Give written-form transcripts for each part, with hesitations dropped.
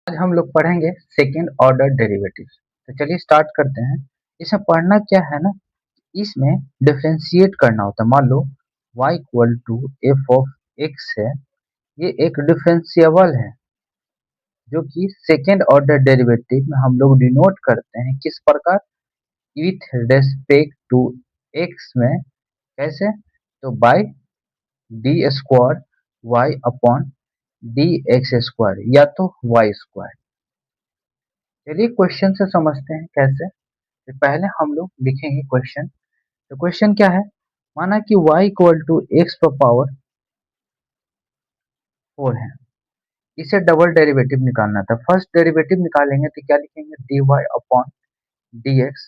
आज हम लोग पढ़ेंगे सेकेंड ऑर्डर डेरिवेटिव्स। तो चलिए स्टार्ट करते हैं। इसमें पढ़ना क्या है ना, इसमें डिफरेंशिएट करना होता है। मान लो y equal to F of x है, ये एक डिफरेंशिएबल है जो कि सेकेंड ऑर्डर डेरिवेटिव में हम लोग डिनोट करते हैं किस प्रकार, विथ रेस्पेक्ट टू एक्स में। कैसे? तो by d square y upon d x square या तो वाई स्क्वायर। चलिए क्वेश्चन से समझते हैं कैसे। तो पहले हम लोग लिखेंगे क्वेश्चन। तो क्वेश्चन क्या है, माना कि y इक्वल टू एक्स पर पावर 4 है, इसे डबल डेरिवेटिव निकालना था। फर्स्ट डेरिवेटिव निकालेंगे तो क्या लिखेंगे, dy अपॉन dx।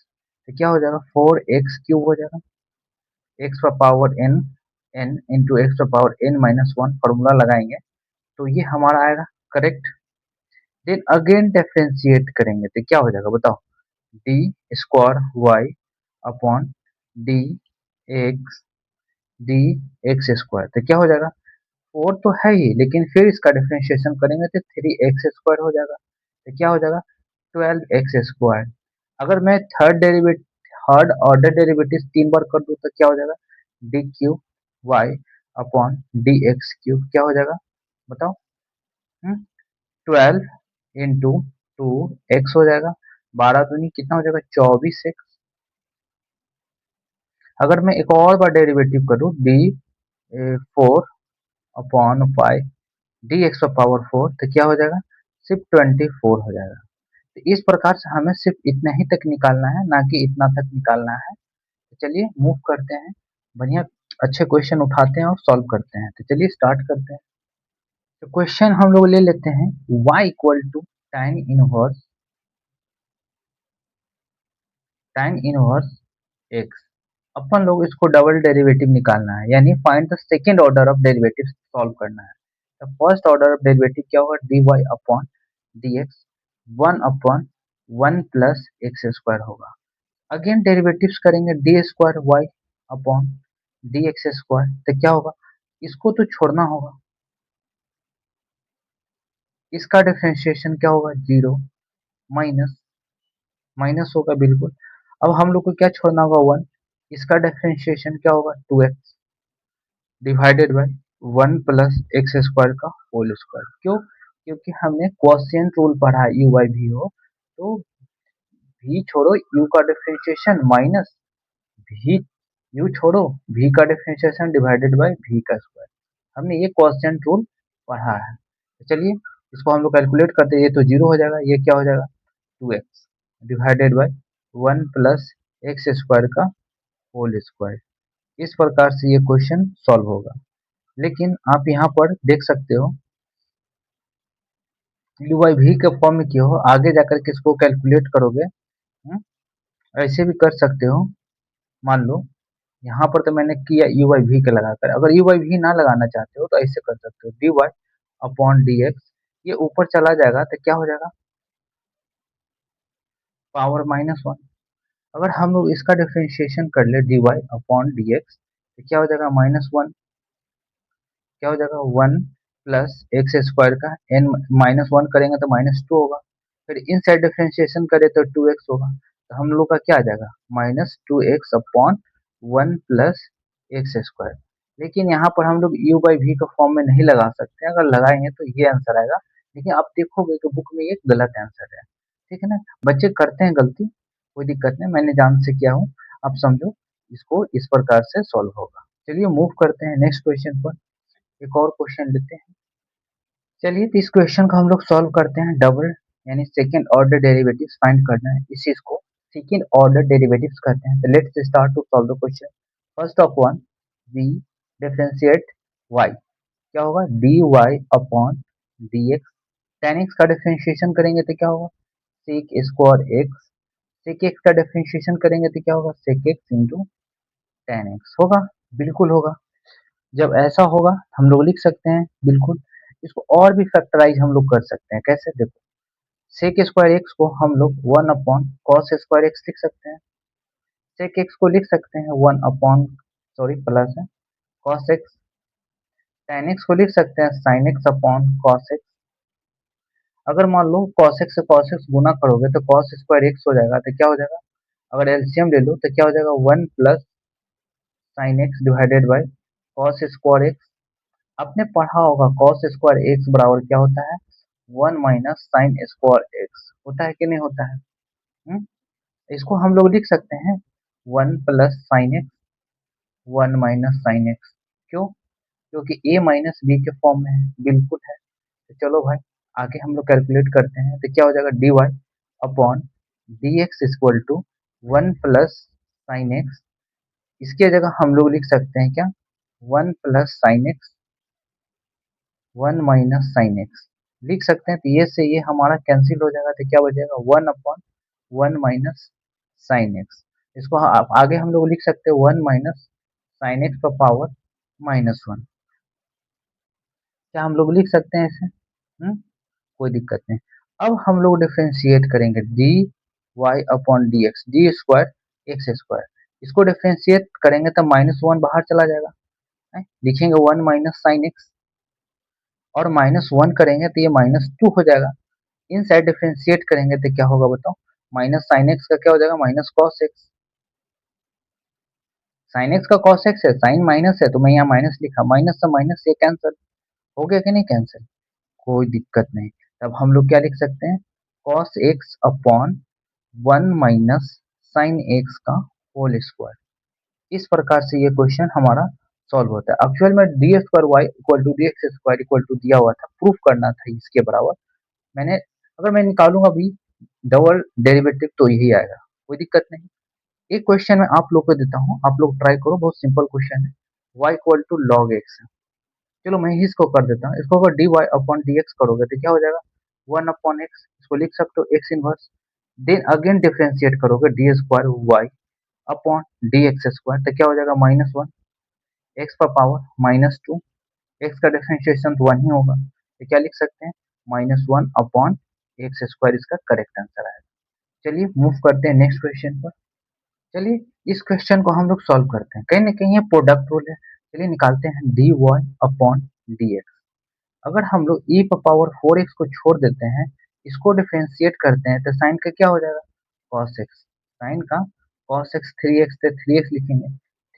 तो क्या हो जाएगा, 4x क्यूब हो जाएगा, x पर power n, n into x पर पावर n माइनस 1, फॉर्मूला लगाएंगे तो ये हमारा आएगा करेक्ट। देन अगेन डिफरेंशिएट करेंगे तो क्या हो जाएगा बताओ, d square y upon d x d x square. तो क्या हो जाएगा, 4 तो है ही लेकिन फिर इसका डिफरेंशिएशन करेंगे तो 3x स्क्वायर हो जाएगा। तो क्या हो जाएगा, 12x स्क्वायर। अगर मैं थर्ड ऑर्डर डेरिवेटिव 3 बार कर दूं तो क्या हो जाएगा, d cube y upon d x cube. क्या हो जाएगा बताओ, 12 इंटू 2x हो जाएगा, 12 दूनी कितना हो जाएगा, 24x। अगर मैं एक और बार डेरिवेटिव करूँ, डी 4 अपॉन 5 डी एक्स का पावर 4, तो क्या हो जाएगा, सिर्फ 24 हो जाएगा। तो इस प्रकार से हमें सिर्फ इतना ही तक निकालना है, ना कि इतना तक निकालना है। तो चलिए मूव करते हैं, बढ़िया अच्छे क्वेश्चन उठाते हैं और सॉल्व करते हैं। तो चलिए स्टार्ट करते हैं। तो क्वेश्चन हम लोग ले लेते हैं, y equal to tan inverse x। अपन लोग इसको डबल डेरिवेटिव निकालना है, यानी find the second order of derivative solve करना है। तो फर्स्ट ऑर्डर ऑफ डेरिवेटिव क्या होगा, dy upon dx 1/1 plus x square होगा। अगेन डेरिवेटिव्स करेंगे, d square y upon d x square. तो क्या होगा, इसको तो छोड़ना होगा, इसका डिफरेंशिएशन क्या होगा, 0 माइनस माइनस होगा बिल्कुल। अब हम लोग को क्या छोड़ना होगा, 1। इसका डिफरेंशिएशन क्या होगा, 2x divided by 1 plus x square का होल स्क्वायर। क्यों? क्योंकि हमने क्वोशिएंट रूल पढ़ा है, यू बाई वी हो, तो v छोड़ो u का डिफरेंशिएशन माइनस v, u छोड़ो v का डिफरेंशिएशन डिवाइडेड बाय v का स्क्वायर। हमने ये क्वोशिएंट रूल पढ़ा है। तो चलिए इसको हम लोग कैलकुलेट करते हैं, ये तो 0 हो जाएगा, ये क्या हो जाएगा, 2x divided by 1 plus x square का होल स्क्वायर। इस प्रकार से ये क्वेश्चन सॉल्व होगा। लेकिन आप यहाँ पर देख सकते हो यू बाई वी के फॉर्म में क्यों हो, आगे जाकर के इसको कैलकुलेट करोगे। हम्म, ऐसे भी कर सकते हो। मान लो यहाँ पर तो मैंने किया यू बाई वी के लगाकर, अगर यू बाई वी ना लगाना चाहते हो तो ऐसे कर सकते हो, d y upon d x. ये ऊपर चला जाएगा तो क्या हो जाएगा, पावर -1। अगर हम लोग इसका डिफरेंशिएशन कर ले, d y upon d x, तो क्या हो जाएगा, -1। क्या हो जाएगा, 1 प्लस एक्स स्क्वायर का एन -1 करेंगे तो -2 होगा। फिर इन साइड डिफरेंशिएशन करें तो 2x होगा। तो हम लोग का क्या आ जाएगा, -2x upon 1 plus x square. लेकिन यहाँ पर हम लोग u बाई वी का फॉर्म में नहीं लगा सकते, अगर लगाएंगे तो ये आंसर आएगा। लेकिन आप देखोगे कि बुक में ये गलत आंसर है, ठीक है ना। बच्चे करते हैं गलती, कोई दिक्कत नहीं, मैंने जान से किया हूँ। आप समझो, इसको इस प्रकार से सॉल्व होगा। चलिए मूव करते हैं नेक्स्ट क्वेश्चन पर, एक और क्वेश्चन लेते हैं। चलिए तो इस क्वेश्चन को हम लोग सॉल्व करते हैं, डबल यानी सेकेंड ऑर्डर डेरिवेटिव्स फाइंड करना है, इस चीज को सेकेंड ऑर्डर डेरिवेटिव्स कहते हैं। तो let's start to solve the question. First of one, we differentiate y। क्या होगा, dy upon dx। tan x का डिफरेंशिएशन करेंगे तो क्या होगा, sec square x। sec x का डिफरेंशिएशन करेंगे तो क्या होगा, sec x into tan x होगा, बिल्कुल होगा। जब ऐसा होगा हम लोग लिख सकते हैं बिल्कुल। इसको और भी फैक्टराइज हम लोग कर सकते हैं, कैसे देखो, सेक स्क्वायर एक्स को हम लोग 1 अपॉन कॉस स्क्वायर एक्स लिख सकते हैं। सेक एक्स को लिख सकते हैं 1 अपॉन, सॉरी प्लस है, कॉस एक्स। tan एक्स को लिख सकते हैं sine x upon cos x. अगर मान लो cos x से cos x गुना करोगे तो cos स्क्वायर x हो जाएगा, तो क्या हो जाएगा? अगर एलसीएम ले लो तो क्या हो जाएगा? 1 plus sine x divided by cos square x. आपने पढ़ा होगा cos स्क्वायर एक्स बराबर क्या होता है? 1 माइनस साइन स्क्वायर एक्स होता है कि नहीं होता है? हम्म? इसको हम लोग लिख सकते हैं 1 plus sine x 1 minus sine x. क्यों? क्योंकि a माइनस बी के फॉर्म में है, बिल्कुल है। तो चलो भाई आगे हम लोग कैलकुलेट करते हैं, तो क्या हो जाएगा? dy upon d x equal to 1 plus sine x. इसकी जगह हम लोग लिख सकते हैं क्या? 1 plus sine x 1 minus sine x लिख सकते हैं। तो ये से ये हमारा कैंसिल हो जाएगा, तो क्या बचेगा? 1 अपॉन 1 माइनस साइन एक्स। इसको आप आगे हम लोग लिख सकते हैं 1 माइनस साइन एक्स का पावर -1। क्या हम लोग लिख सकते हैं इसे? कोई दिक्कत नहीं। अब हम लोग डिफरेंशिएट करेंगे d y upon d x, d square x square. इसको डिफरेंशिएट करेंगे तो -1 बाहर चला जाएगा, लिखेंगे 1 माइनस साइन एक्स, और -1 करेंगे तो ये -2 हो जाएगा। इन साइड डिफरेंशिएट करेंगे तो क्या होगा बताओ? माइनस साइन एक्स का क्या हो जाएगा? Minus cos x. Sine x का कॉस एक्स है, साइन माइनस है तो मैं यहाँ माइनस लिखा, माइनस से माइनस ये कैंसिल हो गया कि नहीं कैंसिल? कोई दिक्कत नहीं। तब हम लोग क्या लिख सकते हैं? Cos x upon 1 minus sine x का होल स्क्वायर। इस प्रकार से ये क्वेश्चन हमारा सॉल्व होता है। एक्चुअल में d square y equal to d x square equal to दिया हुआ था, प्रूफ करना था इसके बराबर। मैंने अगर मैं निकालूंगा भी डबल डेरिवेटिव तो यही आएगा, कोई दिक्कत नहीं। एक क्वेश्चन मैं आप लोग को देता हूँ, आप लोग ट्राई करो, बहुत सिंपल क्वेश्चन है। y equal to log x. चलो मैं इसको कर देता हूँ, इसको अगर d y upon d x करोगे तो क्या हो जाएगा? 1 अपॉन एक्स, इसको लिख सकते हो x inverse. Then again differentiate करोगे d square y upon d x square, तो क्या हो जाएगा? -1 एक्स का पावर -2। एक्स का डिफरेंशिएशन तो 1 ही होगा, तो क्या लिख सकते हैं? -1 अपॉन एक्स स्क्वायर इसका करेक्ट आंसर आएगा। चलिए मूव करते हैं नेक्स्ट क्वेश्चन पर। चलिए इस क्वेश्चन को हम लोग सॉल्व करते हैं, कहीं ना कहीं ये प्रोडक्ट रूल है। चलिए निकालते हैं d y upon d x. अगर हम लोग e पर पावर 4x को छोड़ देते हैं, इसको डिफरेंशिएट करते हैं तो साइन का क्या हो जाएगा? cos x। साइन का cos x 3x से 3x लिखेंगे,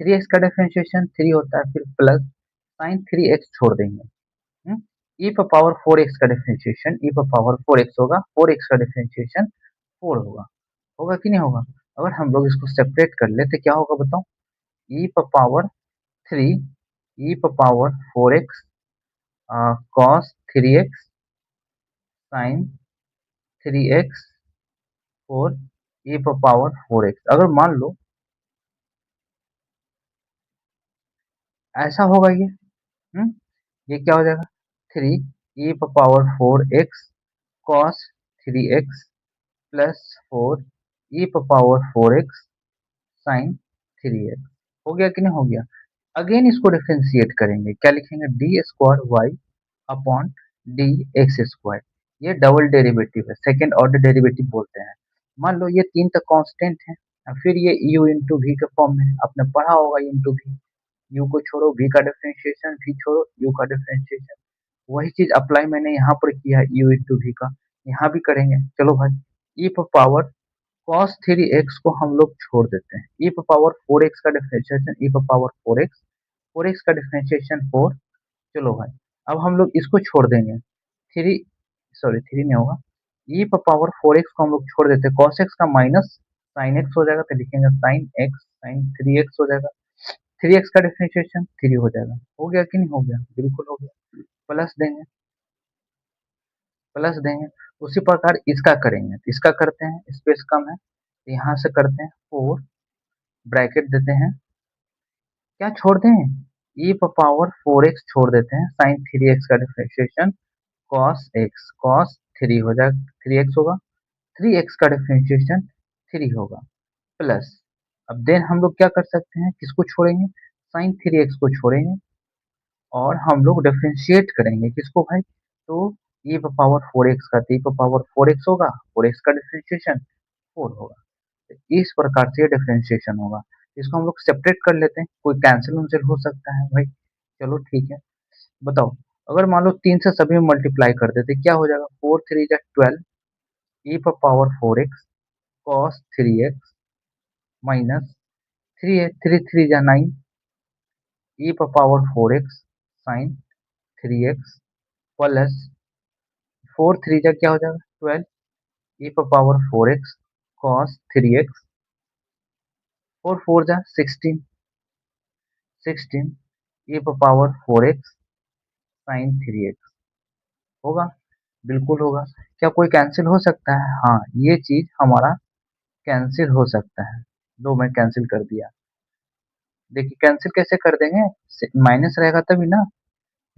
3x का डिफरेंशिएशन 3 होता है, फिर प्लस साइन 3x छोड़ देंगे। e पर पावर 4x का डिफरेंशिएशन e पर पावर 4x होगा, 4x का डिफरेंशिएशन 4 होगा। होगा कि नहीं होगा? अगर हम लोग इसको सेपरेट कर ले तो क्या होगा बताओ? e पर पावर 3 e पर power 4x cos 3x sine 3x 4 e पर पावर 4x। अगर मान लो ऐसा होगा ये, ये क्या हो जाएगा? 3 e पर power 4x cos 3x plus 4 e पर पावर 4x साइन 3x। हो गया कि नहीं हो गया? अगेन इसको डिफरेंशिएट करेंगे, क्या लिखेंगे? D square y upon d x square. ये डबल डेरिवेटिव है, सेकेंड ऑर्डर डेरिवेटिव बोलते हैं। मान लो ये 3 तक कांस्टेंट है, फिर ये u इंटू वी के फॉर्म में है, आपने पढ़ा होगा इंटू वी। u को छोड़ो v का डिफरेंशिएशन, v छोड़ो u का डिफरेंशिएशन। वही चीज अप्लाई मैंने यहाँ पर किया है, u इंटू वी का, यहाँ भी करेंगे। चलो भाई e पर पावर cos 3x को हम लोग छोड़ देते हैं, e पर पावर 4x का डिफरेंशिएशन e पर पावर 4x, 4x का डिफरेंशिएशन 4। चलो भाई अब हम लोग इसको छोड़ देंगे, 3 सॉरी 3 नहीं होगा, e पर पावर 4x को हम लोग छोड़ देते हैं, cos x का माइनस sin x हो जाएगा, तो लिखेंगे sin x sin 3x हो जाएगा, 3x का डिफरेंशिएशन 3 हो जाएगा। हो गया कि नहीं हो गया? बिल्कुल हो गया। प्लस देंगे, प्लस देंगे। उसी प्रकार इसका करेंगे, तो इसका करते हैं, स्पेस कम है तो यहाँ से करते हैं 4 ब्रैकेट देते हैं, क्या छोड़ दें? e पर पावर 4x छोड़ देते हैं, sin 3x का डिफरेंशिएशन cos x cos 3 हो जाएगा, 3x होगा, 3x का डिफरेंशिएशन 3 होगा, प्लस अब देन हम लोग क्या कर सकते हैं, किसको छोड़ेंगे? sin 3x को छोड़ेंगे और हम लोग डिफरेंशिएट करेंगे किसको भाई? तो e पर पावर 4x का, तो e पर पावर 4x होगा, 4x का डिफरेंशिएशन 4 होगा। तो इस प्रकार से डिफरेंशिएशन होगा। इसको हम लोग सेपरेट कर लेते हैं, कोई कैंसिल वंसिल हो सकता है भाई। चलो ठीक है, बताओ अगर मान लो 3 से सभी में मल्टीप्लाई कर देते क्या हो जाएगा, 4 3 जा 12 ई पर power 4x cos 3x minus 3 है 3 3 जा 9 ई पर power 4x sign 3x plus 4 3 जा क्या हो जाएगा 12 ई पर पावर 4x cos 3x 4 4 जा 16 16 ई पर पावर 4x साइन 3x होगा, बिल्कुल होगा। क्या कोई कैंसिल हो सकता है? हाँ, ये चीज हमारा कैंसिल हो सकता है। दो मैं कैंसिल कर दिया। देखिए कैंसिल कैसे कर देंगे, माइनस रहेगा तभी ना।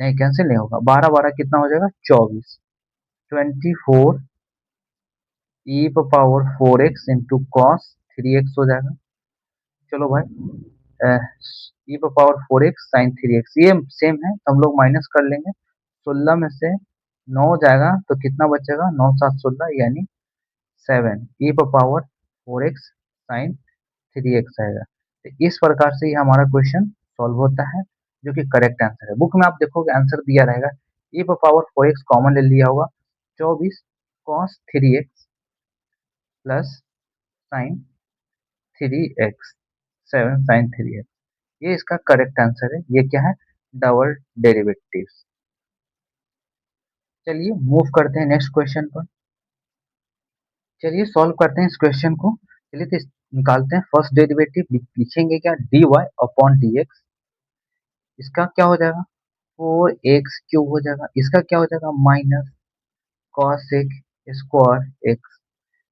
नहीं कैंसिल नहीं होगा, 12 12 कितना हो जाएगा 24, 24 ई पर power 4x into cos 3x हो जाएगा। चलो भाई ई पर पावर 4x साइन 3x ये सेम है तो हम लोग माइनस कर लेंगे। 16 में से 9 जाएगा तो कितना बचेगा, 9 7 16 यानी 7 ई पर पावर 4x साइन 3x आएगा। तो इस प्रकार से ये हमारा क्वेश्चन सॉल्व होता है, जो कि करेक्ट आंसर है। बुक में आप देखोगे आंसर दिया रहेगा, ई पर पावर 4x कॉमन ले लिया होगा, 24 cos 3x plus sign 3x 7 sign 3x, ये इसका करेक्ट आंसर है। ये क्या है, डबल डेरिवेटिव्स। चलिए मूव करते हैं नेक्स्ट क्वेश्चन पर। चलिए सॉल्व करते हैं इस क्वेश्चन को। चलिए तो निकालते हैं फर्स्ट डेरिवेटिव, लिखेंगे क्या, dy अपॉन dx। इसका क्या हो जाएगा, 4x³ हो जाएगा। इसका क्या हो जाएगा, minus cos square x।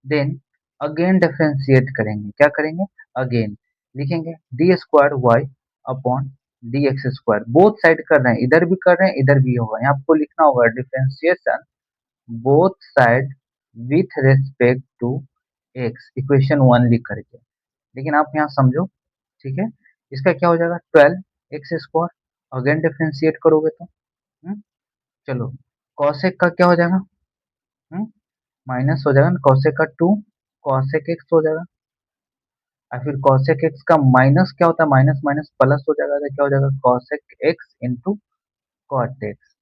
Then again differentiate करेंगे, क्या करेंगे, अगेन लिखेंगे d square y upon d x square. Both side कर रहे हैं, इधर भी कर रहे हैं इधर भी होगा। यहाँ आपको लिखना होगा differentiation both side with respect to x, equation 1 लिख करके। लेकिन आप यहाँ समझो, ठीक है। इसका क्या हो जाएगा 12x² अगेन डिफरेंशिएट करोगे तो चलो कॉसेक का क्या हो जाएगा, माइनस हो जाएगा ना, कॉसेक का 2 कॉसेक एक्स हो जाएगा। और फिर कॉसेक एक्स का माइनस क्या होता है, माइनस माइनस प्लस हो जाएगा तो क्या हो जाएगा cosec x into cot x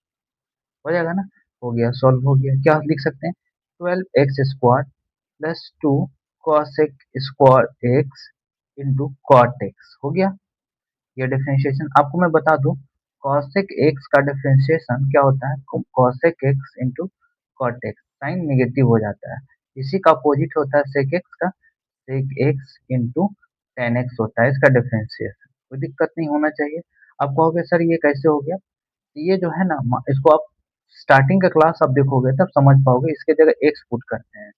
हो जाएगा ना। हो गया, सॉल्व हो गया। क्या लिख सकते हैं, 12x² plus 2 cosec square x into cot x हो गया। ये डिफरेंशिएशन आपको मैं बता दूं, cosec x का डिफरेंशिएशन क्या होता है, cosec x into cot x, sine negative हो जाता है। इसी का अपोजिट होता है sec x का, sec x into ten x होता है इसका डिफरेंशिएशन। कोई दिक्कत नहीं होना चाहिए। आप कहोगे सर ये कैसे हो गया, तो ये जो है ना, इसको आप स्टार्टिंग का क्लास आप देखोगे तब समझ पाओगे। इसके जगह एक्स पुट करते हैं,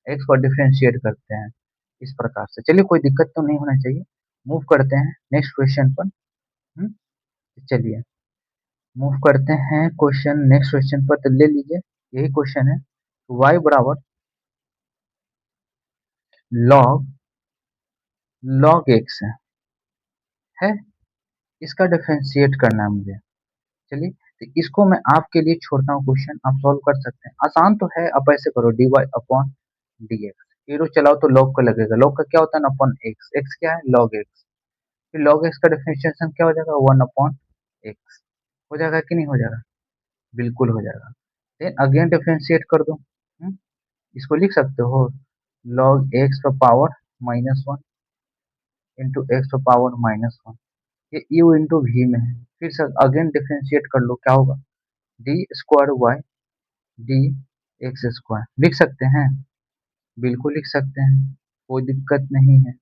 एक्स को डिफरेंशिएट करते हैं इस प्रकार से। चलिए कोई दिक्कत तो नहीं होना चाहिए। मूव करते हैं नेक्स्ट क्वेश्चन पर। हम्म, चलिए मूव करते हैं क्वेश्चन नेक्स्ट क्वेश्चन पर। तो ले लीजिए यही क्वेश्चन है, y बराबर log log x है, इसका डिफरेंशिएट करना है मुझे। चलिए तो इसको मैं आपके लिए छोड़ता हूँ, क्वेश्चन आप सॉल्व कर सकते हैं। आसान तो है, आप ऐसे करो dy अपॉन dx, एरो चलाओ तो log का लगेगा। log का क्या होता है ना, अपॉन x, x क्या है log x। फिर log x का डिफरेंशिएशन क्या हो जाएगा, 1 अपॉन x हो जाएगा कि नहीं हो जाएगा, बिल्कुल हो जाएगा। देन अगेन डिफरेंशिएट कर दो, इसको लिख सकते हो log x पर पावर -1 इंटू एक्स पर पावर -1, ये u इंटू वी में है। फिर से अगेन डिफरेंशिएट कर लो, क्या होगा d square y d x square लिख सकते हैं, बिल्कुल लिख सकते हैं, कोई दिक्कत नहीं है।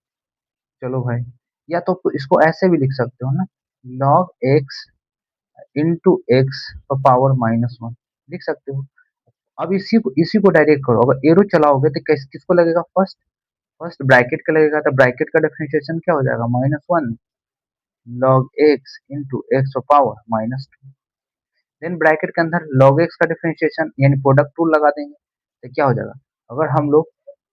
चलो भाई, या तो इसको ऐसे भी लिख सकते हो ना, log x इंटू एक्स पर पावर -1 लिख सकते हो। अब इसी को डायरेक्ट करो, अगर एरो चलाओगे तो किसको लगेगा, फर्स्ट फर्स्ट ब्रैकेट का लगेगा, तो ब्रैकेट का डिफरेंशिएशन क्या हो जाएगा, -1 log x into x power -2। Then bracket के अंदर log x का डिफरेंशिएशन यानी प्रोडक्ट टूल लगा देंगे तो क्या हो जाएगा, अगर हम लोग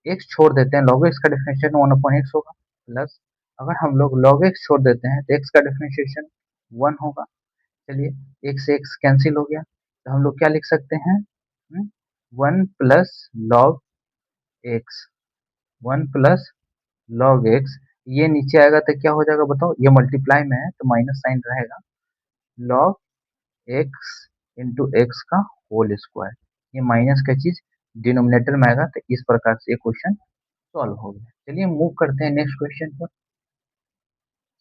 x छोड़ देते हैं log x का डिफरेंशिएशन 1/x होगा, प्लस अगर हम लोग log x छोड़ देते हैं तो x का डिफरेंशिएशन 1 होगा। चलिए x से x कैंसिल हो गया तो हम लोग क्या लिख सकते हैं, 1 plus log x, 1 plus log x. ये नीचे आएगा तो क्या हो जाएगा बताओ, ये मल्टीप्लाई में है तो माइनस साइन रहेगा, लॉग एक्स इंटू एक्स का होल स्क्वायर। ये माइनस का चीज डिनोमिनेटर में आएगा, तो इस प्रकार से ये क्वेश्चन सॉल्व हो गया। चलिए मूव करते हैं नेक्स्ट क्वेश्चन पर।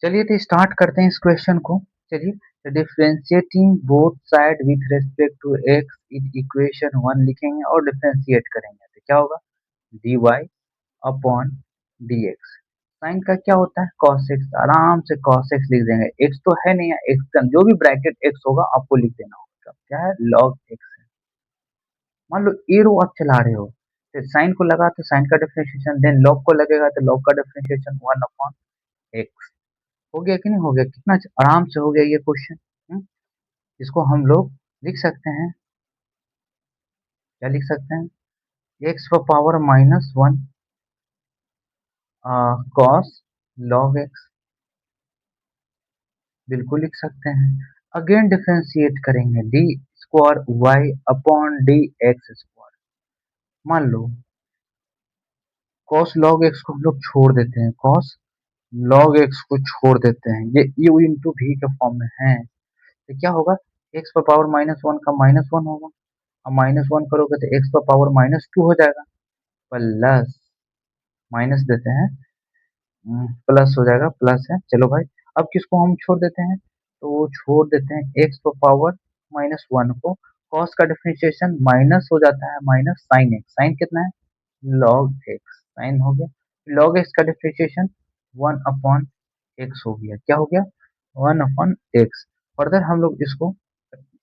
चलिए तो स्टार्ट करते हैं इस क्वेश्चन को। चलिए differentiating both side with respect to x in equation one लिखेंगे और डिफ्रेंशिएट करेंगे, तो क्या होगा dy अपॉन dx। साइन का क्या होता है cos x, आराम से cos x लिख देंगे, x तो है नहीं है, x का जो भी ब्रैकेट x होगा आपको लिख देना होगा, क्या है log x है। मान लो ए रो आप चला रहे हो, तो साइन को लगा तो साइन का डिफरेंशिएशन, देन log को लगेगा तो log का डिफरेंशिएशन 1 अपॉन x। हो गया कि नहीं हो गया, कितना आराम से हो गया ये क्वेश्चन। इसको हम लोग लिख सकते हैं, क्या लिख सकते हैं x power minus one cos log x, बिल्कुल लिख सकते हैं। अगेन डिफरेंशिएट करेंगे d square y upon d x square. मान लो कॉस लॉग एक्स को हम लोग छोड़ देते हैं, कॉस लॉग एक्स को छोड़ देते हैं, ये यू इंटू भी के फॉर्म में है, तो क्या होगा एक्स पावर माइनस वन का माइनस वन होगा, अब माइनस वन करोगे तो एक्स पावर माइनस टू हो जाएगा, प्लस माइनस देते हैं प्लस हो जाएगा, प्लस है चलो भाई। अब किसको हम छोड़ देते हैं, तो वो छोड़ देते हैं एक्स पावर माइनस वन को, कॉस का डिफरेंशिएशन माइनस हो जाता है माइनस साइन एक्स, साइन कितना है लॉग एक्स, साइन हो गया, लॉग एक्स का डिफरेंशिएशन वन अपॉन एक्स हो गया, क्या हो गया वन अपॉन एक्स। फर्दर हम लोग इसको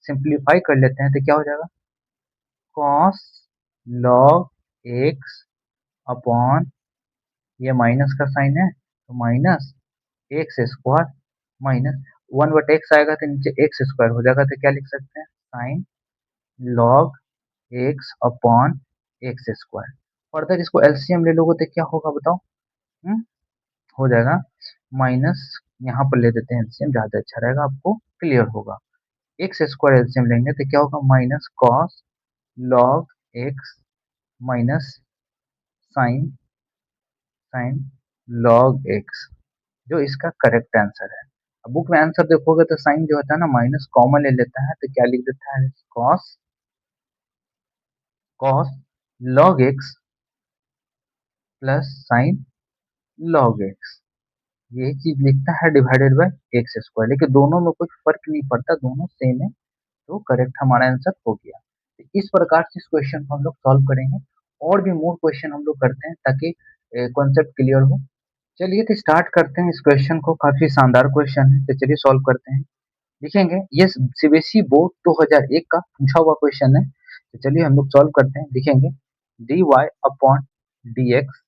सिंप्लीफाई कर लेते हैं, तो क्या हो जाएगा कॉस लॉग एक्स अपॉन, ये माइनस का साइन है तो minus x square, minus one but x आएगा तो नीचे एक्स स्क्वायर हो जाएगा, तो क्या लिख सकते हैं sign log x upon x square. Further इसको एलसीएम ले लोगे तो क्या होगा बताओ, हम्म हो जाएगा माइनस, यहाँ पर ले देते हैं एलसीएम, ज्यादा अच्छा रहेगा, आपको क्लियर होगा। एक्स स्क्वायर एलसीएम लेंगे तो क्या होगा minus cos log x minus sine sine log x, जो इसका करेक्ट आंसर है। अब बुक में आंसर देखोगे तो साइन जो होता है ना माइनस कॉमन ले लेता है, तो क्या लिख देता है cos cos log x plus sign log x, ये चीज लिखता है डिवाइडेड बाय एक्स स्क्वायर, लेकिन दोनों में कुछ फर्क नहीं पड़ता, दोनों सेम है, तो करेक्ट हमारा आंसर हो गया। तो इस प्रकार से इस क्वेश्चन को हम लोग सॉल्व करेंगे, और भी मोर क्वेश्चन हम लोग करते हैं ताकि कॉन्सेप्ट क्लियर हो। चलिए तो स्टार्ट करते हैं इस क्वेश्चन को, काफी शानदार क्वेश्चन है, तो चलिए सॉल्व करते हैं। लिखेंगे ये सीबीएसई बोर्ड 2001 का पूछा हुआ क्वेश्चन है, तो चलिए हम लोग सॉल्व करते हैं। लिखेंगे dy upon dx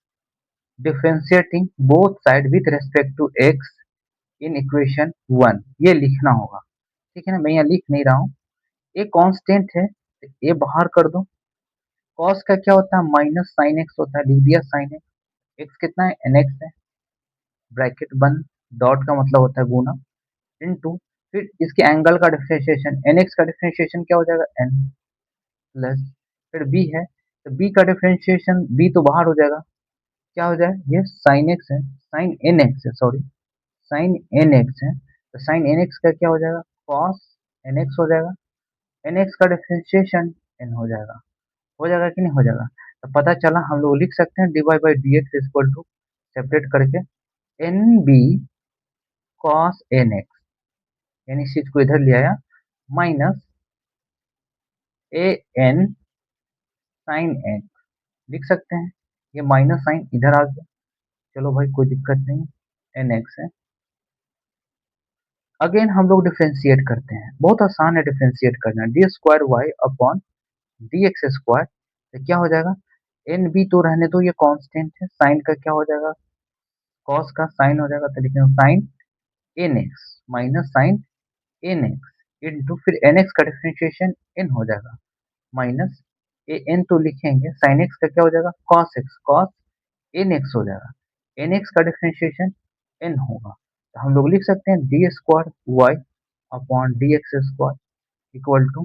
differentiating both side with respect to x in equation one, ये लिखना होगा, ठीक है ना, मैं यहाँ लिख नहीं रहा हूँ। ये कांस्टेंट है तो ये बाहर कर दो, cos का क्या होता है माइनस साइन एक्स होता है, लिख दिया साइन एक्स, एक्स कितना है एन एक्स है, ब्रैकेट बंद, डॉट का मतलब होता है गुना, इनटू फिर इसके एंगल का डिफरेंशिएशन, एन एक्स का डिफरेंशिएशन क्या हो जाएगा एन प्लस, फिर बी है तो बी का डिफरेंशिएशन बी तो बाहर हो जाएगा, क्या हो जाए ये साइन एक्स है, साइन एन एक्स है, सॉरी साइन एन एक्स है, तो साइन एन एक्स का क्या हो जाएगा कॉस एन एक्स हो जाएगा, एन एक्स का डिफरेंशिएशन एन हो जाएगा कि नहीं हो जाएगा। तो पता चला हम लोग लिख सकते हैं d y by d x equal to, separate करके n b cos n x, यानी इस चीज को इधर ले आया, minus a n sine x, लिख सकते हैं, ये माइनस साइन इधर आ गया, चलो भाई कोई दिक्कत नहीं, एन एक्स है। अगेन हम लोग डिफ्रेंशिएट करते हैं, बहुत आसान है डिफ्रेंशिएट करना, d square y upon d x square, तो क्या हो जाएगा एन बी तो रहने दो, ये कांस्टेंट है, साइन का क्या हो जाएगा कॉस का साइन हो जाएगा, तो लिखेंगे sine n x minus sine n x into फिर एन एक्स का डिफ्रेंशिएशन एन हो जाएगा, माइनस ए एन तो लिखेंगे, साइन एक्स का क्या हो जाएगा cos x, cos n x हो जाएगा, एन एक्स का डिफ्रेंशिएशन एन होगा, तो हम लोग लिख सकते हैं d square y upon d x square equal to,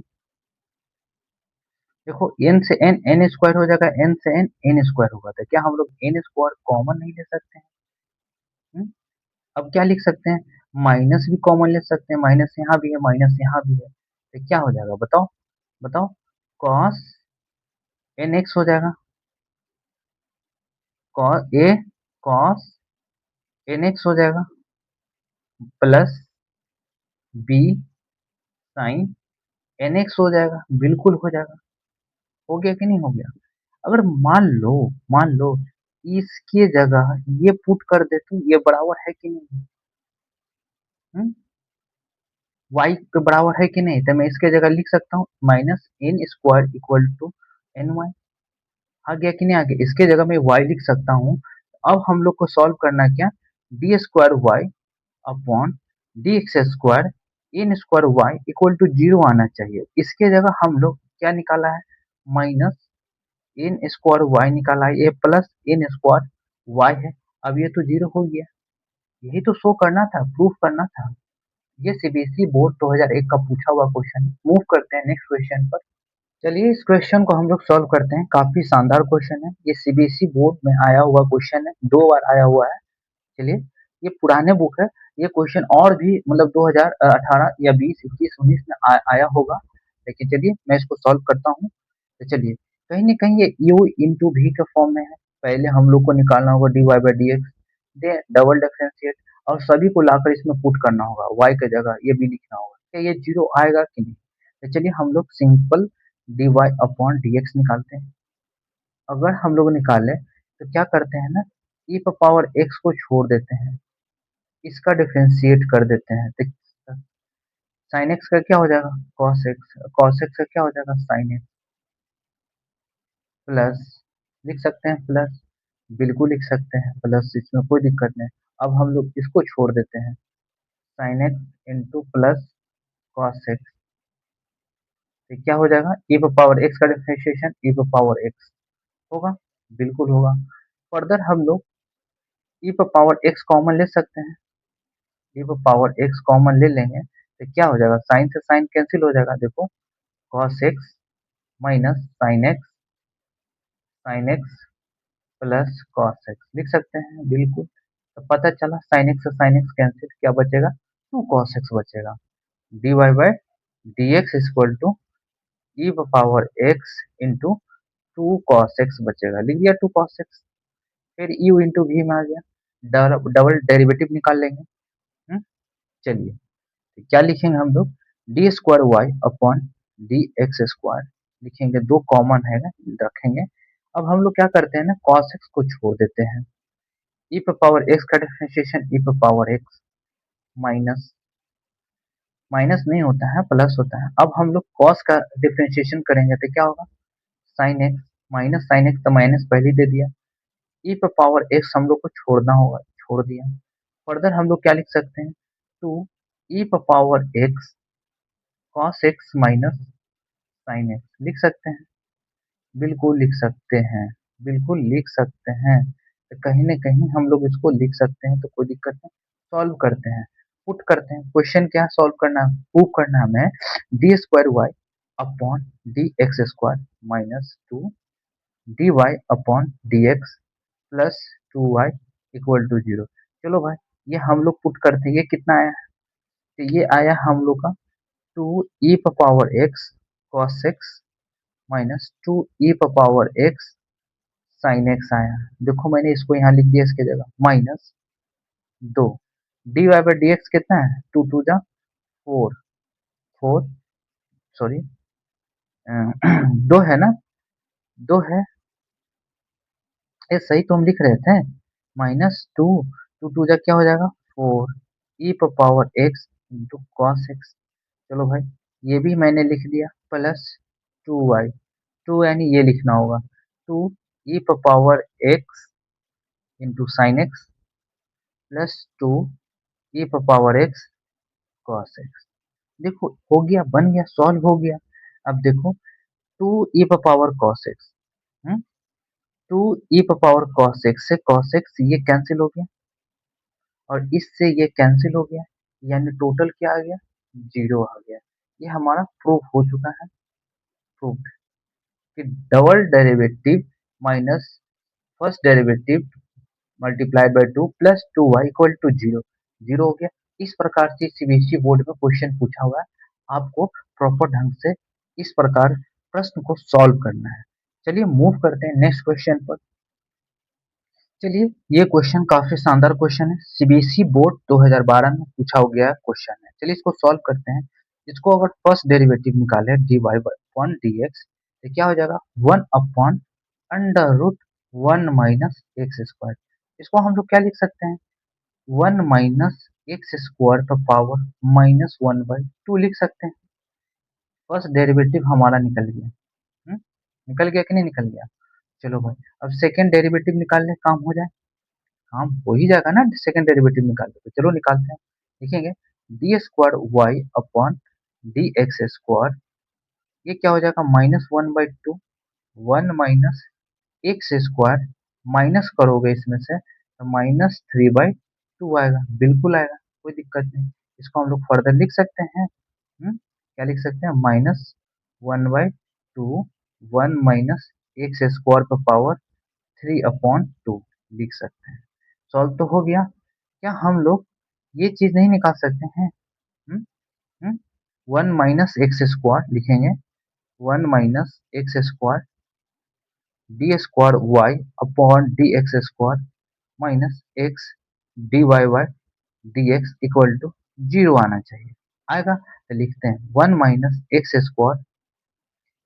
देखो एन से एन एन स्क्वायर हो जाएगा, एन से एन एन स्क्वायर होगा, तो क्या हम लोग एन स्क्वायर कॉमन नहीं ले सकते हैं? हुँ? अब क्या लिख सकते हैं माइनस भी कॉमन ले सकते हैं, माइनस यहाँ भी है माइनस यहाँ भी है, तो क्या हो जाएगा बताओ, बताओ। कॉस एन एक्स हो जाएगा, cos a cos n x हो जाएगा plus b sine n x हो जाएगा, बिल्कुल हो जाएगा। हो गया कि नहीं हो गया? अगर मान लो इसके जगह ये पुट कर दे तो ये बराबर है कि नहीं? वाई के बराबर है कि नहीं? तो मैं इसके जगह लिख सकता हूँ minus n square equal to n y. आ गया कि नहीं आ गया? इसके जगह मैं वाई लिख सकता हूँ। अब हम लोग को सॉल्व करना क्या, d square y upon d x square n square y equal to zero आना चाहिए। इसके जगह हम लोग क्या निकाला है, माइनस एन स्क्वायर वाई निकाला है, ये प्लस एन स्क्वायर वाई है। अब ये तो जीरो हो गया, यही तो शो करना था, प्रूफ करना था। ये सीबीएसई बोर्ड 2001 का पूछा हुआ क्वेश्चन है। मूव करते हैं नेक्स्ट क्वेश्चन पर। चलिए इस क्वेश्चन को हम लोग सॉल्व करते हैं। काफी शानदार क्वेश्चन है, ये सीबीएसई बोर्ड में आया हुआ क्वेश्चन है, 2 बार आया हुआ है। चलिए, ये पुराने बुक है, ये क्वेश्चन और भी मतलब 2018 या 20, 21, 19 में आया होगा। लेकिन चलिए मैं इसको सॉल्व करता हूँ। तो चलिए, कहीं ना कहीं ये u इंटू वी के फॉर्म में है। पहले हम लोग को निकालना होगा d y by d x, दे डबल डिफरेंशिएट और सभी को लाकर इसमें पुट करना होगा, y के जगह ये भी लिखना होगा। क्या ये जीरो आएगा कि नहीं? तो चलिए हम लोग simple d y upon d x निकालते हैं। अगर हम लोग निकाले तो क्या करते हैं ना, e पर पावर x को छोड़ देते हैं, इसका डिफरेंशिएट कर देते हैं। तो साइन एक्स का क्या हो जाएगा, कॉस एक्स, कॉस एक्स का क्या हो जाएगा साइन एक्स, प्लस लिख सकते हैं प्लस, बिल्कुल लिख सकते हैं प्लस, इसमें कोई दिक्कत नहीं। अब हम लोग इसको छोड़ देते हैं, sine x into plus cos x. तो क्या हो जाएगा, e पर पावर x का डिफरेंशिएशन e पर पावर x होगा, बिल्कुल होगा। फर्दर हम लोग e पर पावर x कॉमन ले सकते हैं, e पर पावर x कॉमन ले लेंगे तो क्या हो जाएगा, साइन से साइन कैंसिल हो जाएगा। देखो cos x minus sine x plus cos x लिख सकते हैं, बिल्कुल। तो पता चला साइन एक्स से साइन एक्स कैंसिल, क्या बचेगा, टू कॉस एक्स बचेगा। D y by d x equal to e power x into two cos x बचेगा, लिख दिया टू कॉस एक्स। फिर यू इंटू वी में आ गया, डबल डेरिवेटिव निकाल लेंगे। हम्म, चलिए तो क्या लिखेंगे हम लोग, d square y upon d x square लिखेंगे, दो कॉमन है ना, रखेंगे। अब हम लोग क्या करते हैं ना, कॉस एक्स को छोड़ देते हैं, ई पर पावर एक्स का डिफरेंशिएशन ई पर पावर एक्स माइनस, माइनस नहीं होता है प्लस होता है। अब हम लोग कॉस का डिफरेंशिएशन करेंगे तो क्या होगा, sine x minus sine x, तो माइनस पहले ही दे दिया, ई पर पावर एक्स हम लोग को छोड़ना होगा, छोड़ दिया। फर्दर हम लोग क्या लिख सकते हैं, टू ई पर power x cos x minus sine x लिख सकते हैं, बिल्कुल लिख सकते हैं, बिल्कुल लिख सकते हैं। तो कहीं ना कहीं हम लोग इसको लिख सकते हैं, तो कोई दिक्कत नहीं। सॉल्व करते हैं, पुट करते हैं। क्वेश्चन क्या सॉल्व करना है, प्रूव करना है हमें, d square y upon d x square minus two d y upon d x plus two y equal to zero. चलो भाई, ये हम लोग पुट करते हैं, ये कितना आया है, तो ये आया हम लोग का two e power x cos x minus two e power x sine x आया। देखो मैंने इसको यहाँ लिख दिया, इसके जगह माइनस दो, d y by d x कितना है, टू टू जा फोर, फोर सॉरी दो है ना, दो है, ये सही तो हम लिख रहे थे, माइनस टू, टू टू जा क्या हो जाएगा four, e power x into cos x. चलो भाई, ये भी मैंने लिख दिया, प्लस टू वाई, टू यानी ये लिखना होगा, two e power x into sine x plus two e power x cos x. देखो हो गया, बन गया, सॉल्व हो गया। अब देखो two e power cos x, two e power cos x से कॉस एक्स ये कैंसिल हो गया और इससे ये कैंसिल हो गया, यानी टोटल क्या आ गया, जीरो आ गया। ये हमारा प्रूफ हो चुका है, प्रूफ कि double derivative minus first derivative multiplied by two plus two y equal to zero, zero हो गया। इस प्रकार से सीबीएसई बोर्ड में क्वेश्चन पूछा हुआ है, आपको प्रॉपर ढंग से इस प्रकार प्रश्न को सॉल्व करना है। चलिए मूव करते हैं नेक्स्ट क्वेश्चन पर। चलिए ये क्वेश्चन काफी शानदार क्वेश्चन है, सीबीएसई बोर्ड 2012 में पूछा गया क्वेश्चन है। चलिए इसको सॉल्व करते हैं। इसको अगर फर्स्ट डेरिवेटिव निकाले dy अपॉन dx तो क्या हो जाएगा 1 upon under root 1 minus x square. इसको हम लोग क्या लिख सकते हैं 1 माइनस एक्स स्क्वायर का पावर माइनस 1/2 लिख सकते हैं। फर्स्ट डेरिवेटिव हमारा निकल गया। हम्म? निकल गया कि नहीं निकल गया। चलो भाई अब सेकेंड डेरिवेटिव निकालने काम हो जाए। काम हो ही जाएगा ना सेकेंड डेरिवेटिव निकाल के। चलो निकालते हैं। लिखेंगे d square y upon d x square. ये क्या हो जाएगा -1/2 1 माइनस एक्स स्क्वायर माइनस करोगे इसमें से तो -3/2 आएगा। बिल्कुल आएगा, कोई दिक्कत नहीं। इसको हम लोग फर्दर लिख सकते हैं। क्या लिख सकते हैं -1/2 1 माइनस एक्स स्क्वायर का पावर 3/2 लिख सकते हैं। सॉल्व तो हो गया। क्या हम लोग ये चीज नहीं निकाल सकते हैं 1 माइनस एक्स स्क्वायर लिखेंगे 1 minus x square d square y upon d x square minus x d y y d x equal to 0 आना चाहिए। आएगा तो लिखते हैं 1 minus x square.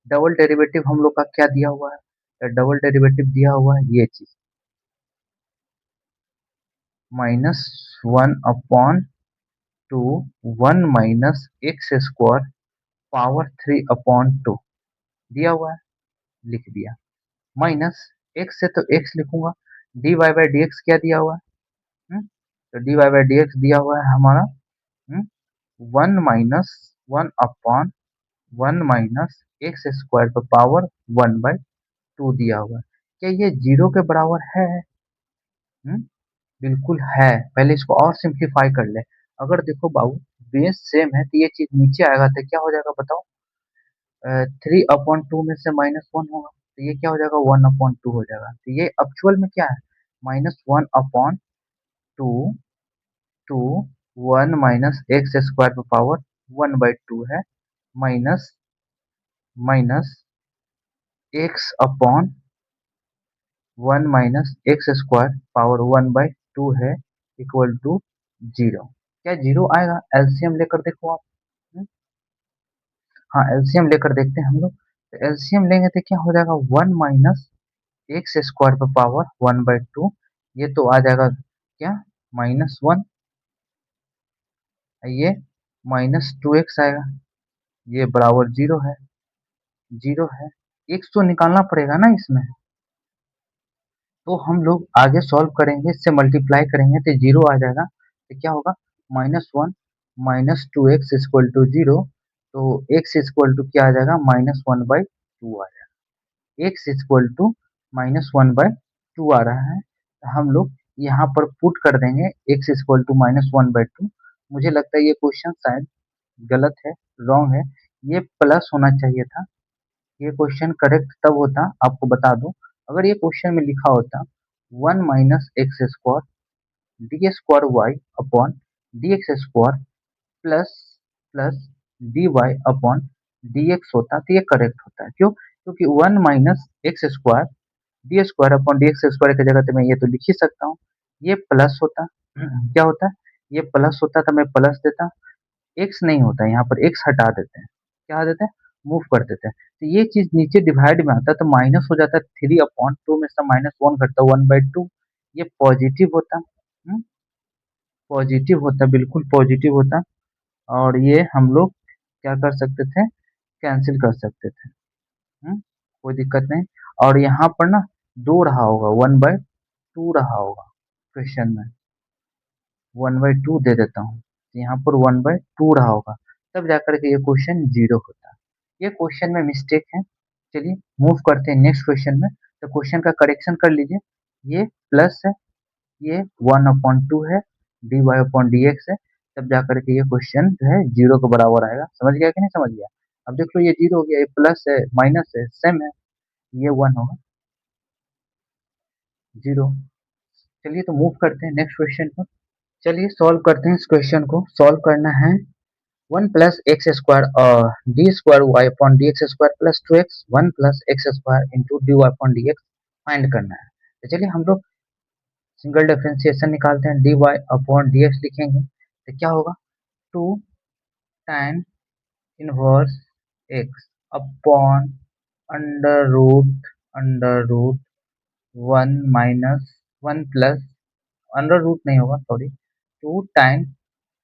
Double derivative हम लोग का क्या दिया हुआ है, डबल डेरिवेटिव दिया हुआ है ये चीज -1/2 1 माइनस एक्स स्क्वायर पावर 3/2 दिया हुआ है, लिख दिया। माइनस एक्स से तो एक्स लिखूंगा, d y by d x क्या दिया हुआ है तो d y by d x दिया हुआ है हमारा 1 माइनस एक्स स्क्वायर का पावर 1/2 दिया हुआ है। क्या ये 0 के बराबर है? हम्म, बिल्कुल है। पहले इसको और सिंप्लीफाई कर ले। अगर देखो बाबू बेस सेम है तो ये चीज नीचे आएगा तो क्या हो जाएगा बताओ 3/2 में से -1 होगा तो ये क्या हो जाएगा 1/2 हो जाएगा। तो ये एक्चुअल में क्या है -1/2 टू 1 माइनस एक्स स्क्वायर का पावर 1/2 है minus minus x upon 1 minus x square power 1/2 है इक्वल टू 0। क्या 0 आएगा? एलसीएम लेकर देखो आप। हम्म, हाँ एलसीएम लेकर देखते हैं हम लोग। तो एलसीएम लेंगे तो क्या हो जाएगा 1 माइनस एक्स स्क्वायर पर पावर 1/2। ये तो आ जाएगा क्या -1। ये -2x आएगा। ये बराबर 0 है। 0 है। x तो निकालना पड़ेगा ना इसमें। तो हम लोग आगे सॉल्व करेंगे, इससे मल्टीप्लाई करेंगे तो 0 आ जाएगा। तो क्या होगा -1 -2x इक्वल टू 0। तो x इक्वल टू क्या आ जाएगा -1/2 आ जाएगा। x इक्वल टू -1/2 आ रहा है तो हम लोग यहाँ पर पुट कर देंगे x इक्वल टू -1/2। मुझे लगता है ये क्वेश्चन शायद गलत है, रॉन्ग है। ये प्लस होना चाहिए था। ये क्वेश्चन करेक्ट तब होता, आपको बता दूं, अगर ये क्वेश्चन में लिखा होता 1 minus x square d square y upon d x square plus plus d y upon d x होता तो ये करेक्ट होता है। क्यों? क्योंकि 1 minus x square d square upon d x square की जगह तो मैं ये तो लिख ही सकता हूँ। ये प्लस होता क्या होता ये प्लस होता तो मैं प्लस देता। एक्स नहीं होता, यहाँ पर एक्स हटा देते हैं। क्या देते हैं? मूव कर देते हैं। तो ये चीज नीचे डिवाइड में आता है तो माइनस हो जाता है 3/2 में से -1 घटता 1/2। ये पॉजिटिव होता। पॉजिटिव होता, बिल्कुल पॉजिटिव होता। और ये हम लोग क्या कर सकते थे, कैंसिल कर सकते थे। कोई दिक्कत नहीं। और यहाँ पर ना 2 रहा होगा 1/2 रहा होगा क्वेश्चन में। 1/2 दे देता हूँ तो यहाँ पर 1/2 रहा होगा, तब जाकर के ये क्वेश्चन 0 होता है। ये क्वेश्चन में मिस्टेक है। चलिए मूव करते हैं नेक्स्ट क्वेश्चन में। तो क्वेश्चन का करेक्शन कर लीजिए। ये प्लस है, ये 1/2 है, d y upon d x है, तब जाकर के ये क्वेश्चन जो है 0 के बराबर आएगा। समझ गया कि नहीं समझ गया? अब देख लो ये 0 हो गया, ये प्लस है माइनस है सेम है, ये 1 होगा 0। चलिए तो मूव करते हैं नेक्स्ट क्वेश्चन पर। चलिए सॉल्व करते हैं इस क्वेश्चन को। सॉल्व करना है वन प्लस एक्स स्क्वायर और d square y upon d x square plus two x one plus x square into d y upon d x find करना है। तो चलिए हम लोग सिंगल डिफरेंशिएशन निकालते हैं। D y upon d x लिखेंगे तो क्या होगा, two tan inverse x upon under root one minus one plus under root नहीं होगा, sorry, two tan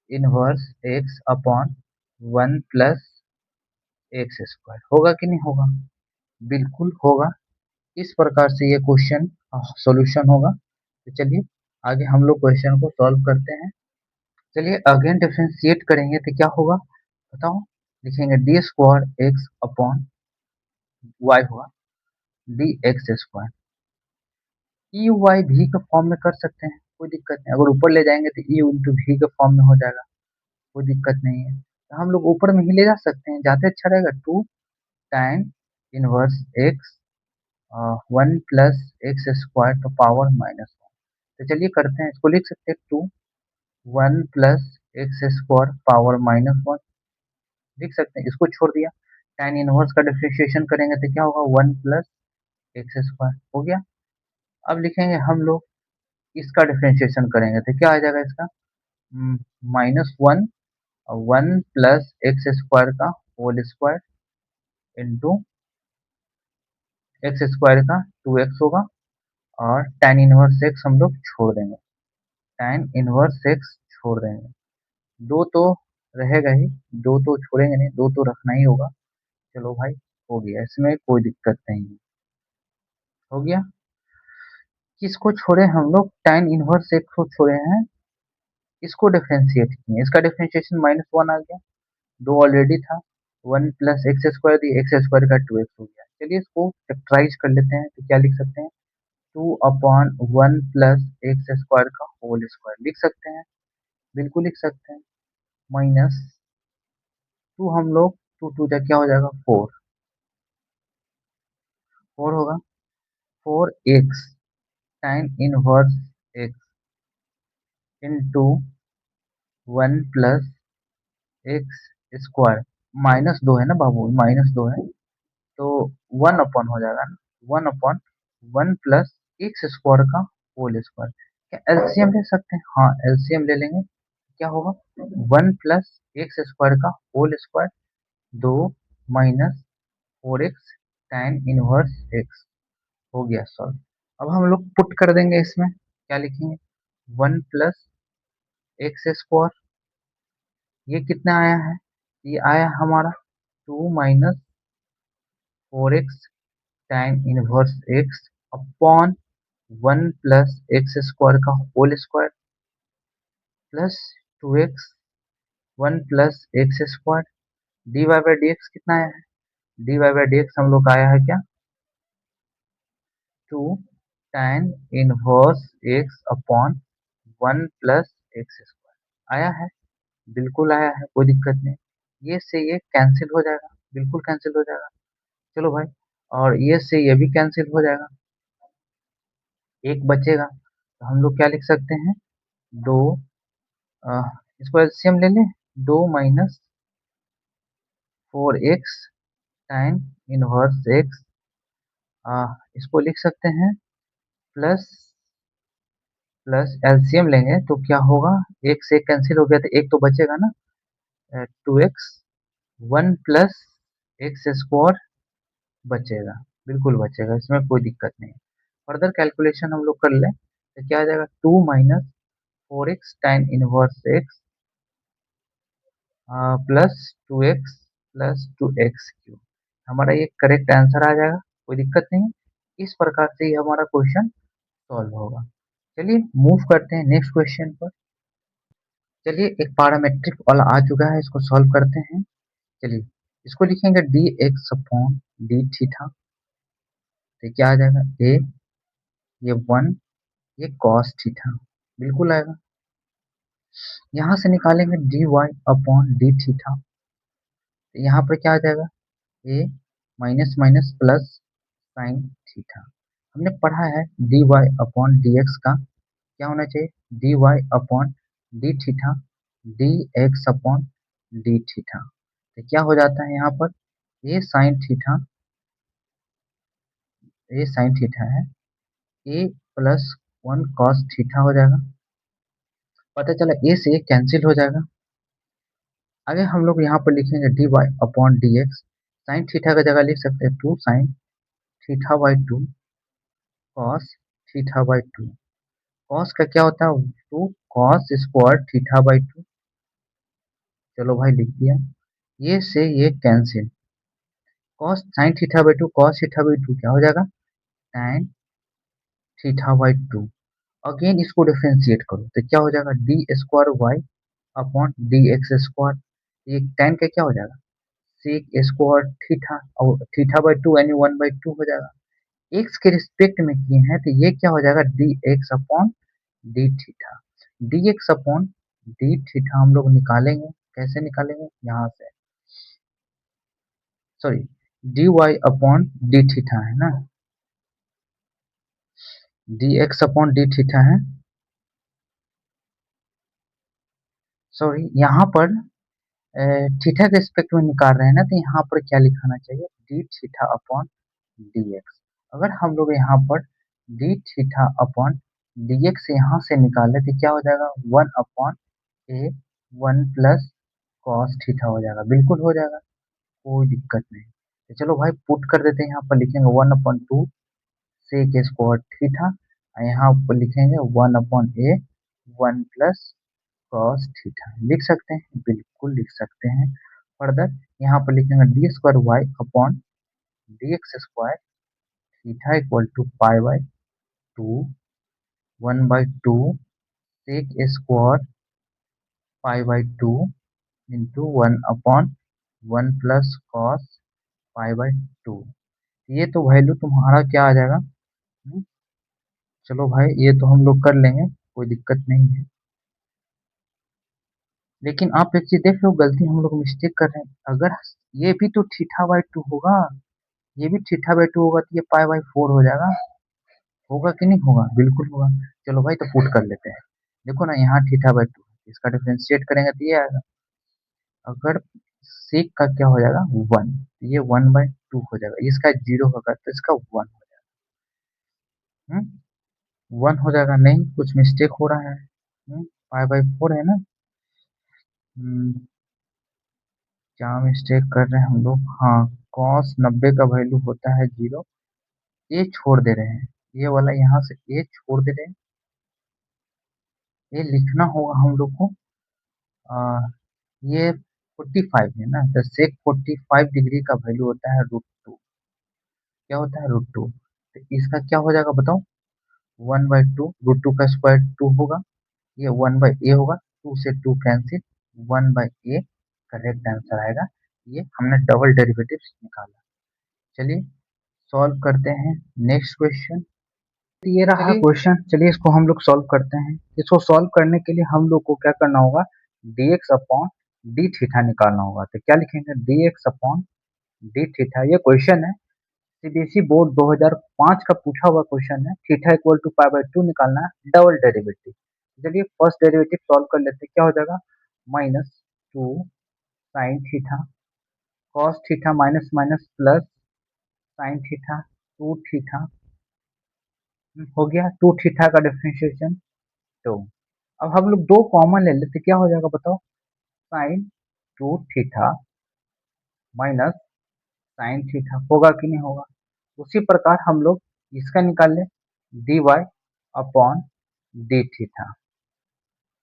inverse x upon one plus x square. होगा कि नहीं होगा? बिल्कुल होगा। इस प्रकार से ये क्वेश्चन सॉल्यूशन होगा। तो चलिए आगे हम लोग क्वेश्चन को सॉल्व करते हैं। चलिए अगेन डिफरेंशिएट करेंगे तो क्या होगा बताओ। लिखेंगे d square x upon y होगा d x square. E y भी के फॉर्म में कर सकते हैं, कोई दिक्कत नहीं। अगर ऊपर ले जाएंगे तो ई इंटू भी के फॉर्म में हो जाएगा, कोई दिक्कत नहीं है। तो हम लोग ऊपर में ही ले जा सकते हैं, ज़्यादा अच्छा रहेगा। Two tan inverse x one plus x square तो पावर -1। तो चलिए करते हैं, इसको लिख सकते हैं two one plus x square power -1 लिख सकते हैं। इसको छोड़ दिया, tan इनवर्स का डिफरेंशिएशन करेंगे तो क्या होगा, वन प्लस एक्स स्क्वायर हो गया। अब लिखेंगे हम लोग इसका डिफरेंशिएशन करेंगे तो क्या आ जाएगा इसका, -1 वन प्लस एक्स स्क्वायर का whole square into x square का टू एक्स होगा। और tan इनवर्स एक्स हम लोग छोड़ देंगे, tan इनवर्स एक्स छोड़ देंगे। दो तो रहेगा ही, दो तो छोड़ेंगे नहीं, दो तो रखना ही होगा। चलो भाई हो गया, इसमें कोई दिक्कत नहीं है, हो गया। किसको छोड़े हम लोग, tan इनवर्स एक्स को छोड़े हैं, इसको डिफरेंशिएट किए, इसका डिफरेंशिएशन -1 आ गया, दो ऑलरेडी था। वन प्लस एक्स स्क्वायर दिए, एक्स स्क्वायर का टू एक्स हो गया। चलिए इसको फैक्टराइज कर लेते हैं तो क्या लिख सकते हैं, two upon one plus x square का होल स्क्वायर लिख सकते हैं, बिल्कुल लिख सकते हैं। माइनस टू हम लोग, टू टू जा क्या हो जाएगा, फोर, फोर होगा। Four x time inverse x into one plus x square. Minus दो है ना बाबू, माइनस दो है तो वन अपॉन हो जाएगा ना, one upon one plus x square का होल स्क्वायर। क्या एलसीएम ले सकते हैं? हाँ एलसीएम ले लेंगे, क्या होगा, वन प्लस एक्स स्क्वायर का होल स्क्वायर, दो minus four x time inverse x हो गया सॉल्व। अब हम लोग पुट कर देंगे इसमें, क्या लिखेंगे, वन प्लस एक्स स्क्वायर, ये कितना आया है, ये आया हमारा two minus four x time inverse x upon one plus x square का whole square plus two x one plus x square. D y by d x कितना आया है, d y by d x हम लोग का आया है क्या, two tan inverse x upon one plus x square आया है, बिल्कुल आया है, कोई दिक्कत नहीं। ये से ये कैंसिल हो जाएगा, बिल्कुल कैंसिल हो जाएगा। चलो भाई, और ये से ये भी कैंसिल हो जाएगा, एक बचेगा। तो हम लोग क्या लिख सकते हैं, दो, अ, इसको एलसीएम ले लें, दो minus four x time inverse x, इसको लिख सकते हैं प्लस, प्लस एलसीएम लेंगे तो क्या होगा, एक से एक कैंसिल हो गया तो एक तो बचेगा ना, two x one plus x square बचेगा, बिल्कुल बचेगा, इसमें कोई दिक्कत नहीं। फर्दर कैलकुलेशन हम लोग कर लें तो क्या आ जाएगा, two minus four x time inverse x plus two x plus two x q, हमारा ये करेक्ट आंसर आ जाएगा, कोई दिक्कत नहीं। इस प्रकार से ये हमारा क्वेश्चन सॉल्व होगा। चलिए मूव करते हैं नेक्स्ट क्वेश्चन पर। चलिए एक पैरामेट्रिक वाला आ चुका है, इसको सॉल्व करते हैं। चलिए इसको लिखेंगे D x upon d theta, तो क्या आ जाएगा, ए ये वन ये कॉस थीटा, बिल्कुल आएगा। यहाँ से निकालेंगे d y upon d theta, तो यहाँ पर क्या आ जाएगा, a minus minus plus sine theta. हमने पढ़ा है d y upon d x का क्या होना चाहिए, d y upon d theta d x upon d theta. तो क्या हो जाता है यहाँ पर, a sine theta, a sine theta है, a plus one cos theta हो जाएगा। पता चला ए से कैंसिल हो जाएगा। आगे हम लोग यहाँ पर लिखेंगे d y upon d x. Sine theta का जगह लिख सकते हैं two sine theta by two cos theta by two. Cos का क्या होता है, two cos square theta by two. चलो भाई लिख दिया। ये से ये cancel, cos sine theta by two cos theta by two क्या हो जाएगा, tan theta by two. Again इसको डिफरेंशिएट करो तो क्या हो जाएगा, d square y upon d x square. ये tan का क्या हो जाएगा, सेक स्क्वायर थीटा, और थीटा बाई टू यानी वन बाई टू हो जाएगा। एक्स के रिस्पेक्ट में किए हैं तो ये क्या हो जाएगा, d x upon d theta. D x upon d theta हम लोग निकालेंगे, कैसे निकालेंगे, यहाँ से, sorry, d y upon d theta है ना, d x upon d theta है, सॉरी यहाँ पर थीटा के रिस्पेक्ट में निकाल रहे हैं ना, तो यहाँ पर क्या लिखाना चाहिए, D theta upon d x. अगर हम लोग यहाँ पर D theta upon d x यहाँ से निकाले तो क्या हो जाएगा, one upon a one plus cos theta हो जाएगा, बिल्कुल हो जाएगा, कोई दिक्कत नहीं। तो चलो भाई पुट कर देते हैं, यहाँ पर लिखेंगे one upon two sec square theta, और यहाँ पर लिखेंगे one upon a one plus cos theta. लिख सकते हैं, बिल्कुल लिख सकते हैं। फर्दर यहाँ पर लिखेंगे d square y upon d x square theta equal to pi by two one by two sec square pi by two into one upon one plus cos pi by two. ये तो value तुम्हारा क्या आ जाएगा, चलो भाई ये तो हम लोग कर लेंगे, कोई दिक्कत नहीं है। लेकिन आप एक चीज देख लो, गलती हम लोग मिस्टेक कर रहे हैं। अगर ये भी तो थीटा बाई टू होगा, ये भी थीटा बाई टू होगा तो ये पाई बाई फोर हो जाएगा, होगा कि नहीं होगा, बिल्कुल होगा। चलो भाई तो पुट कर लेते हैं। देखो ना यहाँ थीटा बाई टू, इसका डिफरेंशिएट करेंगे तो ये आएगा। अगर सेक का क्या हो जाएगा, वन, ये वन बाई टू हो जाएगा, इसका जीरो होगा तो इसका वन हो जाएगा। वन हो जाएगा, नहीं कुछ मिस्टेक हो रहा है। पाई बाई फोर है ना, हम्म, क्या मिस्टेक कर रहे हैं हम लोग, हाँ, कॉस 90 का वैल्यू होता है जीरो, ए छोड़ दे रहे हैं, ये वाला यहाँ से ए छोड़ दे रहे हैं, ये लिखना होगा हम लोग को। आ, ये 45 है ना, तो सेक 45 डिग्री का वैल्यू होता है रूट टू। क्या होता है, रूट टू। तो इसका क्या हो जाएगा बताओ, one by two, root two का स्क्वायर टू होगा, ये वन बाई ए होगा, टू से two cancel, one by a correct answer आएगा। ये हमने डबल डेरिवेटिव निकाला। चलिए सॉल्व करते हैं नेक्स्ट क्वेश्चन। ये रहा क्वेश्चन, चलिए इसको हम लोग सॉल्व करते हैं। इसको सॉल्व करने के लिए हम लोग को क्या करना होगा, dx अपॉन डी थीटा निकालना होगा। तो क्या लिखेंगे, dx अपॉन डी थीटा। ये क्वेश्चन है, सीबीएसई बोर्ड 2005 का पूछा हुआ क्वेश्चन है। Theta equal to pi by two निकालना है, डबल डेरिवेटिव। चलिए फर्स्ट डेरिवेटिव सॉल्व कर लेते हैं, क्या हो जाएगा, minus two sine theta cos theta minus minus plus sine theta two theta, हो गया टू थीटा का डिफरेंशिएशन टू। अब हम लोग दो कॉमन ले लेते, क्या हो जाएगा बताओ, sign to theta minus sine theta, होगा कि नहीं होगा। उसी प्रकार हम लोग इसका निकाल ले, d y upon d theta.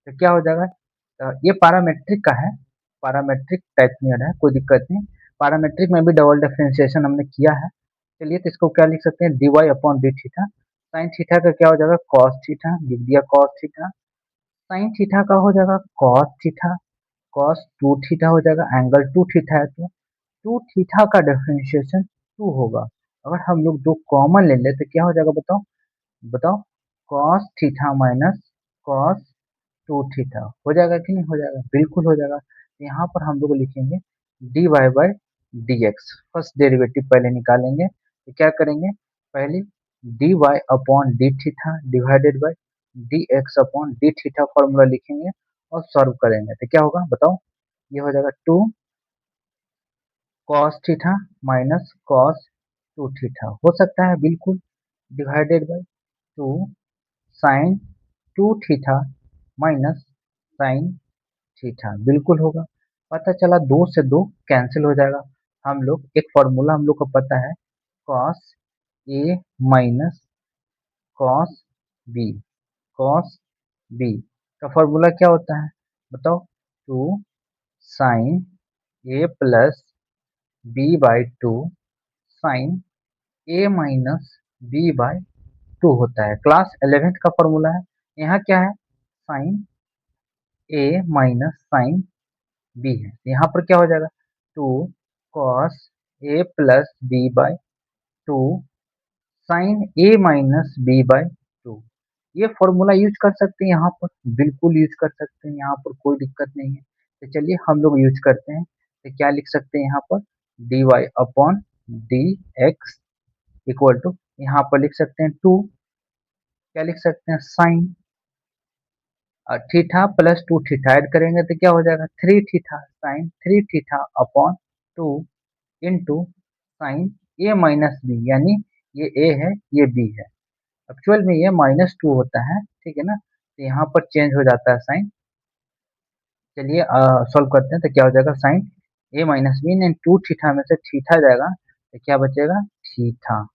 तो क्या हो जाएगा, ये पैरामेट्रिक का है, पैरामेट्रिक टाइप में है, कोई दिक्कत नहीं। पैरामेट्रिक में भी डबल डिफरेंशिएशन हमने किया है। चलिए तो इसको क्या लिख सकते हैं, d y upon d theta. Sine theta का क्या हो जाएगा, कॉस थीटा, लिख दिया कॉस थीटा। साइन थीटा का हो जाएगा cos theta, cos two theta हो जाएगा, एंगल टू थीटा है तो टू थीटा का डिफरेंशिएशन टू होगा। अगर हम लोग दो कॉमन ले ले तो क्या हो जाएगा बताओ, बताओ, cos theta minus cos two theta हो जाएगा कि नहीं हो जाएगा, बिल्कुल हो जाएगा। तो यहाँ पर हम लोग लिखेंगे d y by d x, first derivative पहले निकालेंगे तो क्या करेंगे, पहले d y upon d theta divided by d x upon d theta formula लिखेंगे और सॉल्व करेंगे तो क्या होगा बताओ, ये हो जाएगा 2 cos theta minus cos 2 theta हो सकता है बिल्कुल, divided by 2 sine 2 theta minus sine theta बिल्कुल होगा। पता चला 2 से 2 कैंसिल हो जाएगा। हम लोग एक फॉर्मूला हम लोग को पता है, cos a minus cos b, cos b का फॉर्मूला क्या होता है बताओ? 2 sine a plus b by 2 sine a minus b by 2 होता है। क्लास 11th का फॉर्मूला है। यहाँ क्या है? Sine a minus sine b है। यहाँ पर क्या हो जाएगा? 2 cos a plus b by 2 sine a minus b by 2। ये फॉर्मूला यूज कर सकते हैं यहाँ पर, बिल्कुल यूज कर सकते हैं, यहाँ पर कोई दिक्कत नहीं है। तो चलिए हम लोग यूज करते हैं। तो क्या लिख सकते हैं यहाँ पर? D y upon d x equal to, यहाँ पर लिख सकते हैं 2, क्या लिख सकते हैं? Sine theta plus 2 theta add करेंगे तो क्या हो जाएगा? 3 theta, sine 3 theta upon 2 into sine a minus b, यानी ये ए है ये बी है। एक्चुअल में ये -2 होता है, ठीक है ना? तो यहाँ पर चेंज हो जाता है साइन। चलिए सॉल्व करते हैं। तो क्या हो जाएगा? साइन ए माइनस बी ने 2 थीटा में से थीटा जाएगा तो क्या बचेगा? थीटा,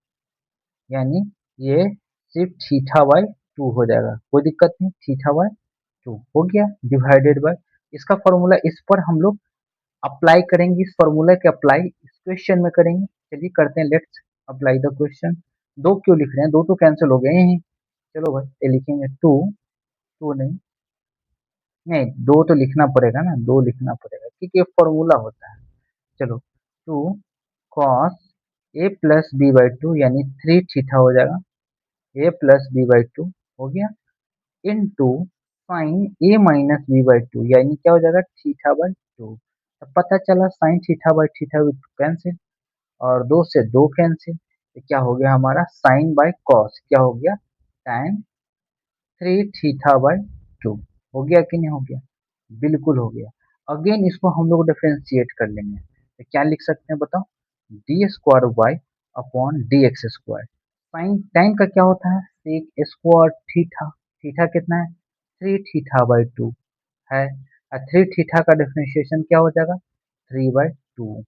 यानी ये सिर्फ थीटा बाई 2 हो जाएगा। कोई दिक्कत नहीं, थीटा बाई 2 हो गया डिवाइडेड बाय इसका फॉर्मूला। इस पर हम लोग अप्लाई करेंगे, इस फॉर्मूला के अप्लाई इस क्वेश्चन में करेंगे। चलिए करते हैं, लेट्स अप्लाई द क्वेश्चन। दो क्यों लिख रहे हैं? दो तो कैंसिल हो गए हैं। चलो भाई ये लिखेंगे 2, 2 नहीं, नहीं 2 तो लिखना पड़ेगा ना, 2 लिखना पड़ेगा क्योंकि ये फॉर्मूला होता है। चलो 2 cos a plus b by 2 यानी 3 थीटा हो जाएगा, ए प्लस बी बाई 2 हो गया, into sine a minus b by 2 यानी क्या हो जाएगा? Theta by 2। अब पता चला sine theta by theta with cancel, और 2 से 2 कैंसिल, तो क्या हो गया हमारा? साइन बाई कॉस क्या हो गया? tan 3 theta by 2। हो गया कि नहीं हो गया? बिल्कुल हो गया। अगेन इसको हम लोग डिफरेंशिएट कर लेंगे तो क्या लिख सकते हैं बताओ? D square y upon d x square. Sine time का क्या होता है? सेक स्क्वायर थीटा, थीटा कितना है? 3 थीटा बाई 2 है। 3 थीटा का डिफरेंशिएशन क्या हो जाएगा? 3 बाई 2।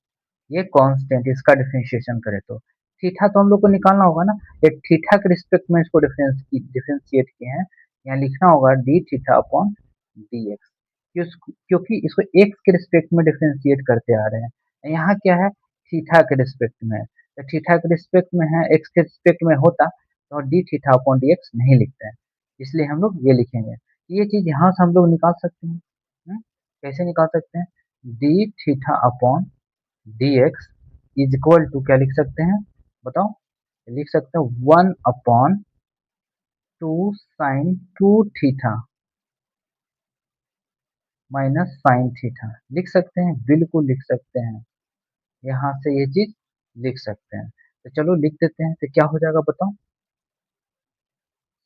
ये कांस्टेंट, इसका डिफरेंशिएशन करें तो थीटा तो हम लोग को निकालना होगा ना। एक थीटा के रिस्पेक्ट में इसको डिफरेंशिएट किए हैं। यहाँ लिखना होगा D theta upon d x, क्योंकि इसको एक्स के रिस्पेक्ट में डिफरेंशिएट करते आ रहे हैं। यहाँ क्या है? थीटा के रिस्पेक्ट में है। तो थीटा के रिस्पेक्ट में है, एक्स के रिस्पेक्ट में होता तो D theta upon d x नहीं लिखते हैं, इसलिए हम लोग ये लिखेंगे। ये चीज यहाँ से हम लोग निकाल सकते हैं। कैसे निकाल सकते हैं? D theta upon d x is equal to क्या लिख सकते हैं बताओ? लिख सकते हैं 1 upon 2 sine 2 theta minus sine theta. लिख सकते हैं, बिल्कुल लिख सकते हैं। यहाँ से ये चीज लिख सकते हैं। तो चलो लिख देते हैं। तो क्या हो जाएगा बताओ?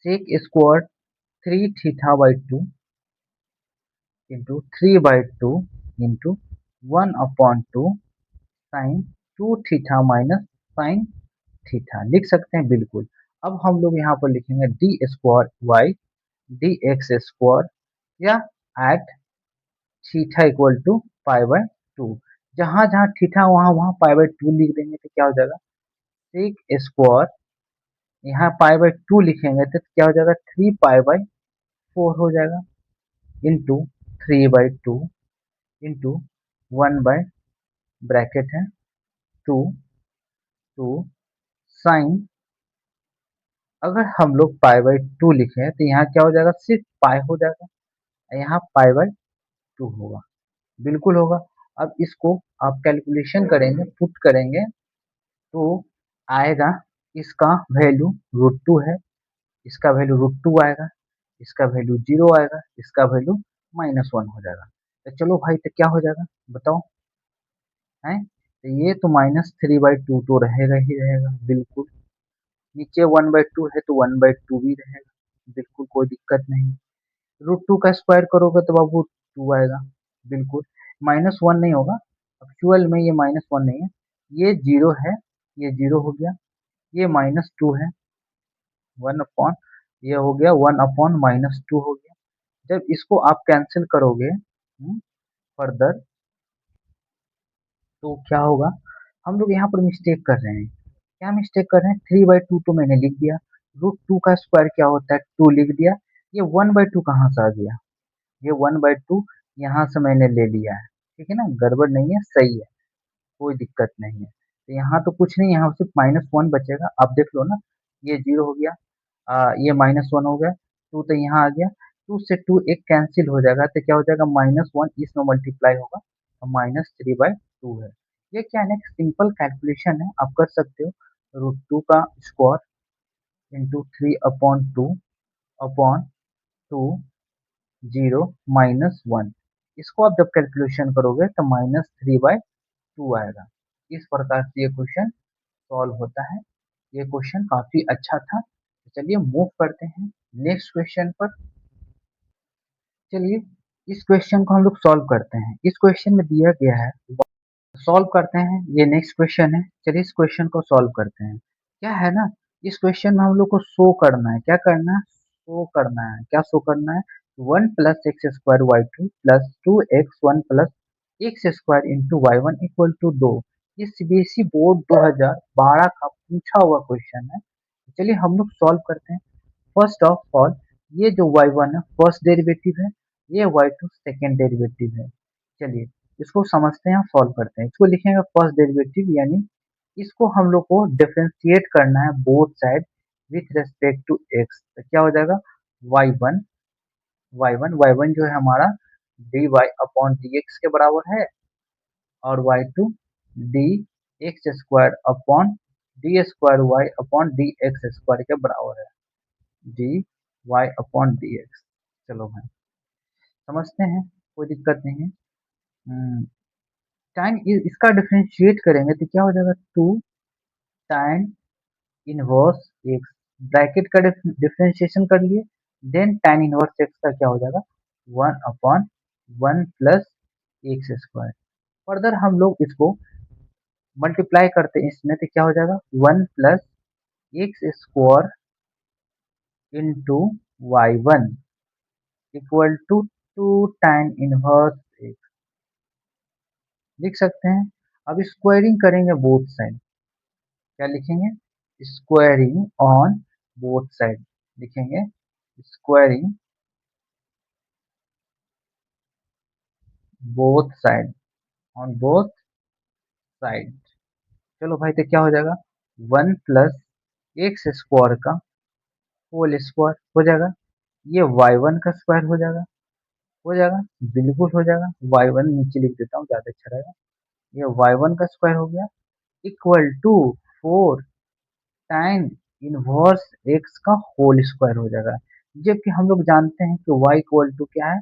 Sec square 3 theta by 2 into 3 by 2 into 1 upon 2 sine 2 theta minus sine theta. लिख सकते हैं बिल्कुल। अब हम लोग यहाँ पर लिखेंगे d square y d x square, या at theta equal to pi by 2। जहां जहां थीटा वहां वहां पाई बाय 2 लिख देंगे तो क्या हो जाएगा? सेक स्क्वायर, यहाँ पाई बाय 2 लिखेंगे तो क्या हो जाएगा? 3 पाई बाय 4 हो जाएगा, into 3 by 2 into 1 bye bracket है 2 2 साइन, अगर हम लोग पाई बाय 2 लिखे तो यहाँ क्या हो जाएगा? सिर्फ पाई हो जाएगा, यहाँ पाई बाय 2 होगा, बिल्कुल होगा। अब इसको आप कैलकुलेशन करेंगे, पुट करेंगे तो आएगा, इसका वैल्यू √2 है, इसका वैल्यू √2 आएगा, इसका वैल्यू 0 आएगा, इसका वैल्यू -1 हो जाएगा। तो चलो भाई तो क्या हो जाएगा बताओ? है तो ये तो -3/2 तो रहेगा ही रहेगा बिल्कुल। नीचे 1/2 है तो 1/2 भी रहेगा, बिल्कुल कोई दिक्कत नहीं। √2 का स्क्वायर करोगे तो बाबू 2 आएगा, बिल्कुल। -1 नहीं होगा, एक्चुअल में ये -1 नहीं है, ये 0 है, ये 0 हो गया, ये -2 है, 1 अपॉन ये हो गया 1 अपॉन -2 हो गया। जब इसको आप कैंसिल करोगे फर्दर तो क्या होगा? हम लोग यहाँ पर मिस्टेक कर रहे हैं। क्या मिस्टेक कर रहे हैं? 3/2 तो मैंने लिख दिया, √2 का स्क्वायर क्या होता है? 2 लिख दिया, ये 1/2 कहाँ से आ गया? ये 1/2 यहाँ से मैंने ले लिया है, ठीक है ना? गड़बड़ नहीं है, सही है, कोई दिक्कत नहीं है। तो यहाँ तो कुछ नहीं, यहाँ सिर्फ -1 बचेगा, आप देख लो ना, ये 0 हो गया, ये -1 हो गया, 2 तो यहाँ आ गया, 2 से 2 एक कैंसिल हो जाएगा, तो क्या हो जाएगा? -1 इसमें मल्टीप्लाई होगा, तो -3/2 है। ये क्या है ना, एक सिंपल कैलकुलेशन है, आप कर सकते हो, √2 का स्क्वायर इंटू 3/2 अपॉन 2 0 -1, इसको आप जब कैलकुलेशन करोगे तो -3/2 आएगा। इस प्रकार से ये क्वेश्चन सॉल्व होता है। ये क्वेश्चन काफी अच्छा था। तो चलिए मूव करते हैं नेक्स्ट क्वेश्चन पर। चलिए इस क्वेश्चन को हम लोग सॉल्व करते हैं। इस क्वेश्चन में दिया गया है, सॉल्व करते हैं। ये नेक्स्ट क्वेश्चन है। चलिए इस क्वेश्चन को सॉल्व करते हैं। क्या है ना, इस क्वेश्चन में हम लोग को शो करना है, क्या करना है? शो करना है। क्या शो करना है? 1 plus x square y two plus 2x1 plus x square into y one equal to 2। ये सीबीएसई बोर्ड 2012 का पूछा हुआ क्वेश्चन है। चलिए हम लोग सॉल्व करते हैं। फर्स्ट ऑफ ऑल, ये जो y1 है फर्स्ट डेरिवेटिव है, ये y2 सेकेंड डेरिवेटिव है। चलिए इसको समझते हैं, सॉल्व करते हैं। इसको लिखेंगे फर्स्ट डेरिवेटिव, यानी इसको हम लोग को डिफरेंशिएट करना है both side with respect to x। तो क्या हो जाएगा? y1 y1 जो है हमारा dy अपॉन dx के बराबर है, और y2 d x square upon d square y upon d x square के बराबर है, d y upon d x. चलो भाई समझते हैं, कोई दिक्कत नहीं है। टाइम इसका डिफरेंशिएट करेंगे तो क्या हो जाएगा? 2 टाइम इनवर्स एक्स, ब्रैकेट का डिफरेंशिएशन कर लिए, देन टाइम इनवर्स एक्स का क्या हो जाएगा? 1 upon 1 plus x square. Further हम लोग इसको मल्टीप्लाई करते हैं इसमें, तो क्या हो जाएगा? 1 plus x square into y one equal to 2 time inverse x, लिख सकते हैं। अब स्क्वायरिंग करेंगे बोथ साइड, क्या लिखेंगे? स्क्वायरिंग ऑन बोथ साइड, लिखेंगे squaring both side, on both side. चलो भाई तो क्या हो जाएगा? 1 प्लस एक्स स्क्वायर का होल स्क्वायर हो जाएगा, ये y1 का स्क्वायर हो जाएगा, हो जाएगा, बिल्कुल हो जाएगा। y1 नीचे लिख देता हूँ, ज्यादा अच्छा रहेगा। ये y1 का स्क्वायर हो गया, equal to 4 time inverse x का होल स्क्वायर हो जाएगा। जबकि हम लोग जानते हैं कि y इक्वल टू क्या है?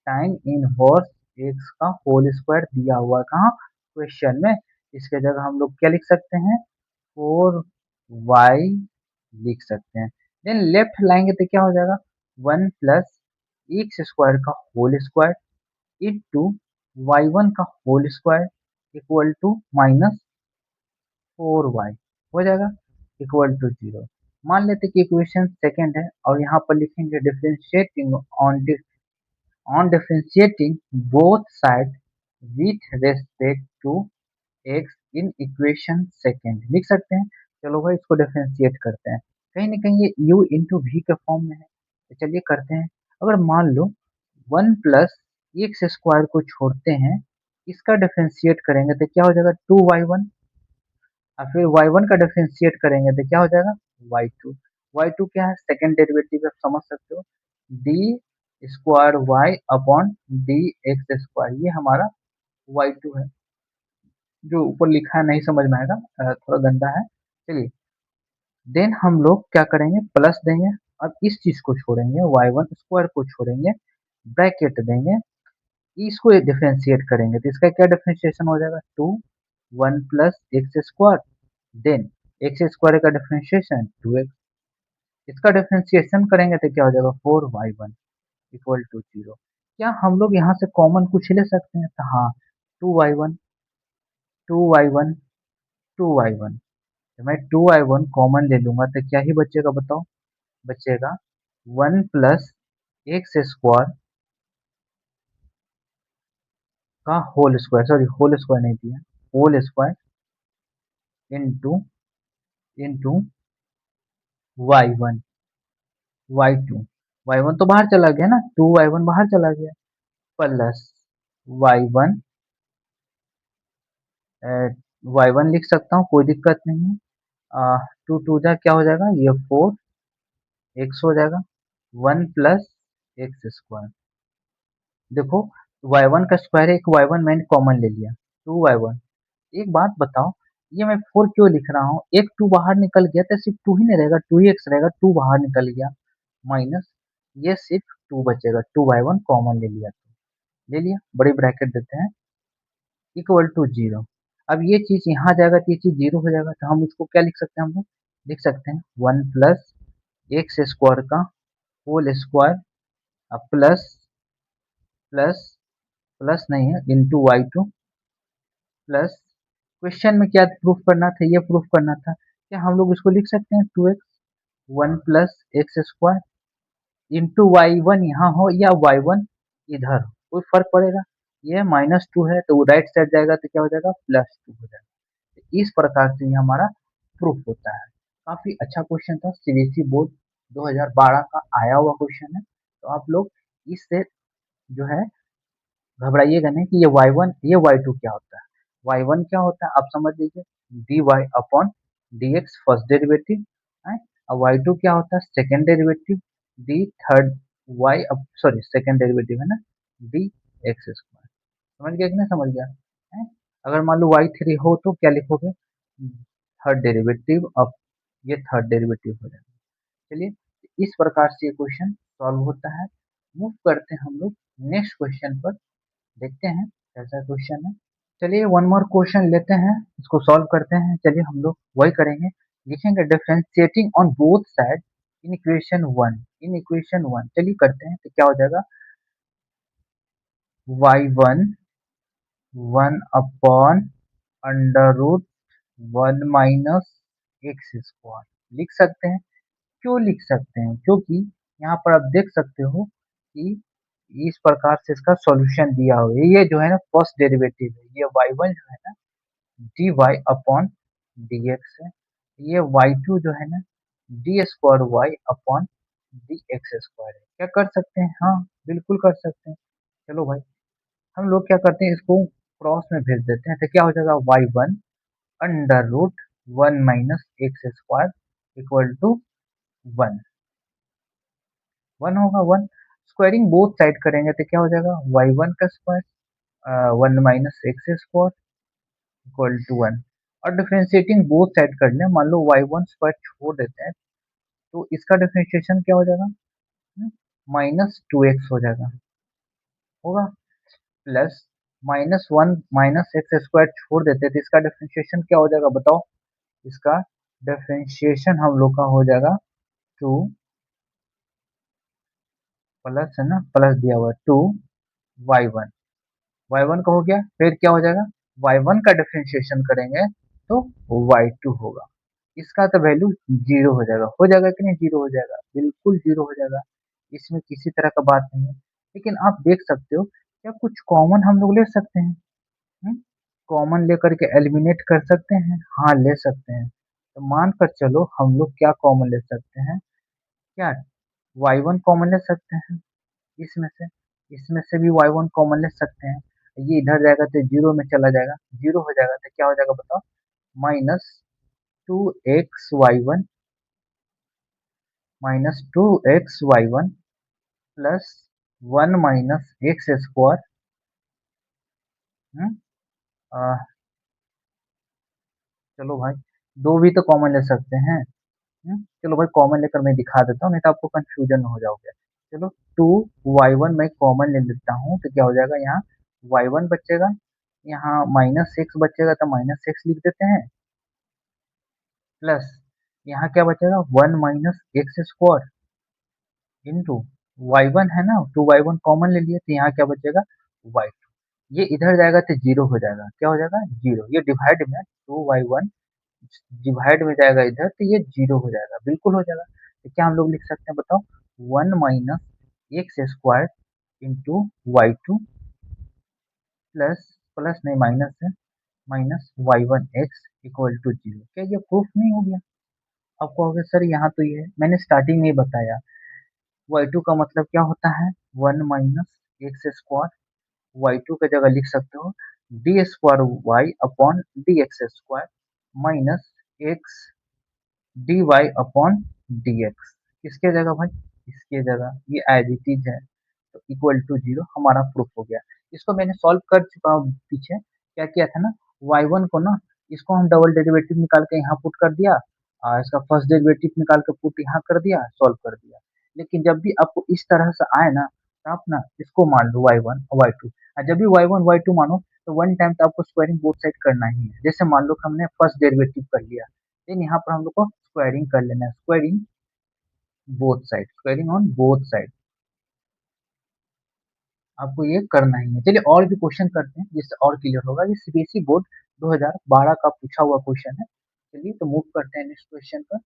टाइम इनवर्स एक्स का होल स्क्वायर दिया हुआ है कहाँ? क्वेश्चन में। इसके जगह हम लोग क्या लिख सकते हैं? 4y लिख सकते हैं। देन लेफ्ट लाएंगे तो क्या हो जाएगा? 1 प्लस एक्स स्क्वायर का होल स्क्वायर इंटू y1 का whole square equal to -4y हो जाएगा, इक्वल टू 0। मान लेते कि इक्वेशन सेकंड है, और यहाँ पर लिखेंगे differentiating on differentiating both side with respect to x in equation second, लिख सकते हैं। चलो भाई इसको डिफरेंशिएट करते हैं। कहीं ना कहीं ये u इंटू वी के फॉर्म में है, तो चलिए करते हैं। अगर मान लो 1 प्लस एक्स स्क्वायर को छोड़ते हैं, इसका डिफरेंशिएट करेंगे तो क्या हो जाएगा? 2y1, और फिर y1 का डिफरेंशिएट करेंगे तो क्या हो जाएगा? y2। y2 क्या है? सेकंड डेरिवेटिव, आप समझ सकते हो, d square y upon d x square, ये हमारा y2 है। जो ऊपर लिखा है नहीं समझ में आएगा, थोड़ा गंदा है। चलिए देन हम लोग क्या करेंगे? प्लस देंगे, अब इस चीज को छोड़ेंगे, y1 स्क्वायर को छोड़ेंगे, ब्रैकेट देंगे, इसको डिफरेंशिएट करेंगे तो इसका क्या डिफरेंशिएशन हो जाएगा? 2 1 plus x square, then x square का डिफरेंशिएशन 2x, इसका डिफरेंशिएशन करेंगे तो क्या हो जाएगा? 4y1 equal to 0। क्या हम लोग यहाँ से कॉमन कुछ ले सकते हैं? तो हाँ, 2y1, 2y1, 2y1। तो मैं 2y1 कॉमन ले लूंगा तो क्या ही बचेगा बताओ? बचेगा 1 प्लस एक्स स्क्वायर का whole square, sorry whole square नहीं दिया, whole square into into y1, y2। y1 तो बाहर चला गया ना, 2y1 बाहर चला गया, प्लस y1, y1 लिख सकता हूँ, कोई दिक्कत नहीं है। टू टू जा क्या हो जाएगा, ये 4 एक्स हो जाएगा, 1 प्लस एक्स स्क्वायर। देखो y1 का स्क्वायर है, एक y1 मैंने कॉमन ले लिया, 2y1। एक बात बताओ, ये मैं 4 क्यों लिख रहा हूँ? एक 2 बाहर निकल गया तो सिर्फ 2 ही नहीं रहेगा, 2x रहेगा, 2 बाहर निकल गया, माइनस ये सिर्फ 2 बचेगा, 2y1 कॉमन ले लिया, ले लिया, बड़ी ब्रैकेट देते हैं, इक्वल टू 0। अब ये चीज यहाँ जाएगा तो ये चीज 0 हो जाएगा, तो हम उसको क्या लिख सकते हैं? हम लोग लिख सकते हैं 1 प्लस एक्स स्क्वायर का whole square, plus plus plus नहीं है, इंटू y2, प्लस क्वेश्चन में क्या प्रूफ करना था? ये प्रूफ करना था, क्या हम लोग इसको लिख सकते हैं 2x, 1 plus x square into y1 यहाँ हो या y1 इधर हो, कोई फर्क पड़ेगा? ये -2 है तो वो राइट साइड जाएगा तो क्या हो जाएगा, +2 हो जाएगा। तो इस प्रकार से ये हमारा प्रूफ होता है। काफी अच्छा क्वेश्चन था, सीबीएसई बोर्ड 2012 का आया हुआ क्वेश्चन है, तो आप लोग इससे जो है घबराइएगा नहीं कि ये y1 ये y2 क्या होता है। y1 क्या होता है आप समझ लीजिए, dy upon dx first derivative है, और y2 क्या होता है second derivative, d third y, अब सॉरी सेकंड डेरिवेटिव है ना, dx स्क्वायर। समझ गया कि नहीं समझ गया है? अगर मान लो y3 हो तो क्या लिखोगे, थर्ड डेरिवेटिव, अब ये थर्ड डेरिवेटिव हो जाएगा। चलिए, इस प्रकार से ये क्वेश्चन सॉल्व होता है। मूव करते हैं हम लोग नेक्स्ट क्वेश्चन पर, देखते हैं कैसा क्वेश्चन है। चलिए वन मोर क्वेश्चन लेते हैं, इसको सॉल्व करते हैं। चलिए हम लोग वही करेंगे, लिखेंगे differentiating on both side in equation 1, in equation 1। चलिए करते हैं, तो क्या हो जाएगा, y1 1 upon under root 1 minus x square लिख सकते हैं। क्यों लिख सकते हैं? क्योंकि यहाँ पर आप देख सकते हो कि इस प्रकार से इसका सॉल्यूशन दिया हुआ है, ये जो है ना फर्स्ट डेरिवेटिव है, ये y1 जो है ना dy अपॉन dx है, ये y2 जो है ना D square y upon d x square है। क्या कर सकते हैं? हाँ बिल्कुल कर सकते हैं। चलो भाई, हम लोग क्या करते हैं, इसको क्रॉस में भेज देते हैं, तो क्या हो जाएगा, y1 under root 1 minus x square equal to 1, 1 होगा, 1 स्क्वायरिंग बोथ साइड करेंगे तो क्या हो जाएगा, y1 का square 1 minus x square equal to 1। और डिफरेंशिएटिंग बोथ साइड कर लें, मान लो y1 स्क्वायर छोड़ देते हैं तो इसका डिफरेंशिएशन क्या हो जाएगा, -2x हो जाएगा, होगा, प्लस -1 माइनस एक्स स्क्वायर छोड़ देते हैं तो इसका डिफरेंशिएशन क्या हो जाएगा बताओ? इसका डिफरेंशिएशन हम लोग का हो जाएगा 2 प्लस है ना, प्लस दिया हुआ 2 y1, y1 का हो गया, फिर क्या हो जाएगा, y1 का डिफरेंशिएशन करेंगे तो y2 होगा, इसका तो वैल्यू 0 हो जाएगा कि नहीं, 0 हो जाएगा, बिल्कुल 0 हो जाएगा, इसमें किसी तरह का बात नहीं है। लेकिन आप देख सकते हो, क्या कुछ कॉमन हम लोग ले सकते हैं? कॉमन लेकर के एलिमिनेट कर सकते हैं? हाँ ले सकते हैं। तो मान कर चलो हम लोग क्या कॉमन ले सकते हैं, क्या y1 कॉमन ले सकते हैं, इसमें से इसमें से भी y1 कॉमन ले सकते हैं, ये इधर जाएगा तो 0 में चला जाएगा, 0 हो जाएगा तो क्या हो जाएगा बताओ, -2x y1 -2x y1 plus 1 minus x square, चलो भाई दो भी तो कॉमन ले सकते हैं। चलो भाई कॉमन लेकर मैं दिखा देता हूँ, नहीं तो आपको कंफ्यूजन हो जाओगे। चलो 2y1 मैं कॉमन ले लेता हूँ तो क्या हो जाएगा, यहाँ y1 बचेगा, यहाँ -x बचेगा तो -x लिख देते हैं, प्लस यहाँ क्या बचेगा 1 minus x square into y1 है ना, तो y1 कॉमन ले लिए तो यहाँ क्या बचेगा y2। ये इधर जाएगा तो जीरो हो जाएगा, क्या हो जाएगा जीरो। ये डिवाइड में 2y1 डिवाइड में जाएगा इधर तो ये जीरो हो जाएगा, बिल्कुल हो जाएगा। तो क्या हम लोग लिख सकते हैं बताओ, 1 minus x square into y2 plus plus नहीं माइनस है, minus y1 x equal to zero. क्या ये प्रूफ नहीं हो गया? आप कहोगे सर यहाँ तो ये मैंने स्टार्टिंग में ही बताया, y2 का मतलब क्या होता है 1 माइनस एक्स स्क्वायर, y2 की जगह लिख सकते हो d square y upon d x square minus x d y upon d x. किसके जगह भाई, इसके जगह, ये एज इट इज है। तो इक्वल टू जीरो हमारा प्रूफ हो गया। इसको मैंने सॉल्व कर चुका हूँ पीछे, क्या किया था ना, y1 को ना, इसको हम डबल डेरिवेटिव निकाल के यहाँ पुट कर दिया, और इसका फर्स्ट डेरिवेटिव निकाल के पुट यहाँ कर दिया, सॉल्व कर दिया। लेकिन जब भी आपको इस तरह से आए ना, तो आप ना इसको मान लो y1 और y2, और जब भी y1 y2 मानो तो वन टाइम तो आपको स्क्वायरिंग बोथ साइड करना ही है। जैसे मान लो कि हमने फर्स्ट डेरिवेटिव कर लिया, देन यहाँ पर हम लोग को स्क्वायरिंग कर लेना है, squaring both side, squaring on both side आपको ये करना ही है। चलिए और भी क्वेश्चन करते हैं जिससे और क्लियर होगा। ये सीबीएसई बोर्ड 2012 का पूछा हुआ क्वेश्चन है। चलिए तो मूव करते हैं नेक्स्ट क्वेश्चन पर।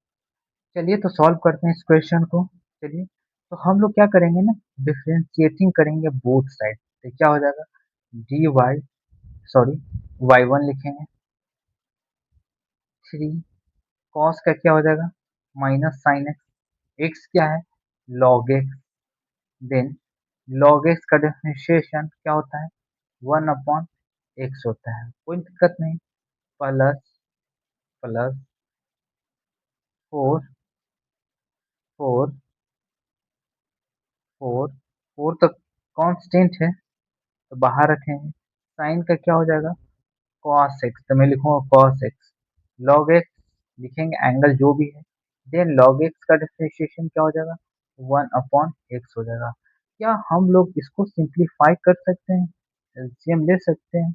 चलिए तो सॉल्व करते हैं इस क्वेश्चन को। चलिए तो हम लोग क्या करेंगे ना, डिफ्रेंशिएटिंग करेंगे बोथ साइड। तो क्या हो जाएगा, डी वाई, सॉरी y1 लिखेंगे, थ्री कॉस का क्या हो जाएगा माइनस साइन एक्स, एक्स क्या है log x, then log x का डिफरेंशिएशन क्या होता है 1 अपॉन एक्स होता है, कोई दिक्कत नहीं। Plus plus four four four, four तो कांस्टेंट है तो बाहर रखेंगे। साइन का क्या हो जाएगा कॉस एक्स, तो मैं लिखूंगा कॉस एक्स, लॉग एक्स लिखेंगे एंगल जो भी है, देन लॉग एक्स का डिफरेंशिएशन क्या हो जाएगा 1 अपॉन एक्स हो जाएगा। क्या हम लोग इसको सिंप्लीफाई कर सकते हैं, एलसीएम ले सकते हैं,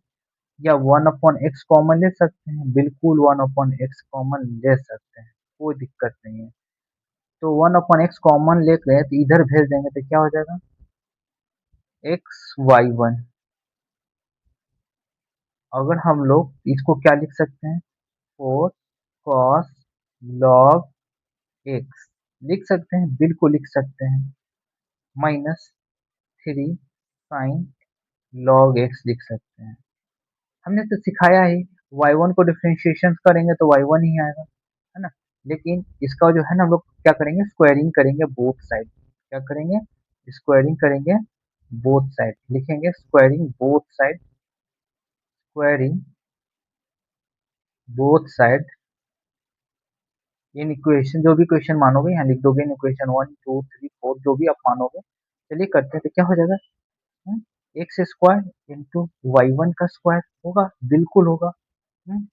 या 1 अपॉन एक्स कॉमन ले सकते हैं, बिल्कुल 1 अपॉन एक्स कॉमन ले सकते हैं, कोई दिक्कत नहीं है। तो 1 अपॉन एक्स कॉमन ले गए तो इधर भेज देंगे तो क्या हो जाएगा x y1। अगर हम लोग इसको क्या लिख सकते हैं, फोर कॉस लॉग एक्स लिख सकते हैं, बिल्कुल लिख सकते हैं, minus three sine log x लिख सकते हैं। हमने तो सिखाया ही, y1 को डिफरेंशिएशन करेंगे तो y1 ही आएगा, है ना। लेकिन इसका जो है ना हम लोग क्या करेंगे, स्क्वायरिंग करेंगे बोथ साइड। क्या करेंगे, स्क्वायरिंग करेंगे बोथ साइड, लिखेंगे squaring both side, squaring both side in equation, जो भी क्वेश्चन मानोगे यहाँ लिख दोगे, इन इक्वेशन 1 2 3 4 जो भी आप मानोगे। चलिए करते हैं तो क्या हो जाएगा, एक्स स्क्वायर इंटू y1 का स्क्वायर होगा, बिल्कुल होगा। हम्म,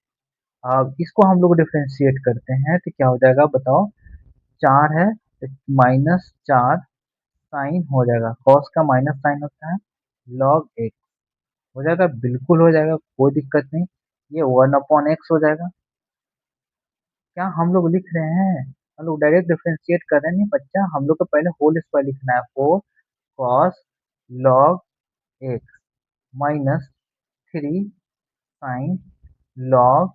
अब इसको हम लोग डिफ्रेंशिएट करते हैं तो क्या हो जाएगा बताओ, चार है तो माइनस चार साइन हो जाएगा, कॉस का माइनस साइन होता है लॉग एक्स हो जाएगा, बिल्कुल हो जाएगा, कोई दिक्कत नहीं। ये 1 अपॉन एक्स हो जाएगा। क्या हम लोग लिख रहे हैं, हम लोग डायरेक्ट डिफरेंशिएट कर रहे हैं, नहीं बच्चा, हम लोग को पहले होल स्क्वायर लिखना है, four cos log x minus three sine log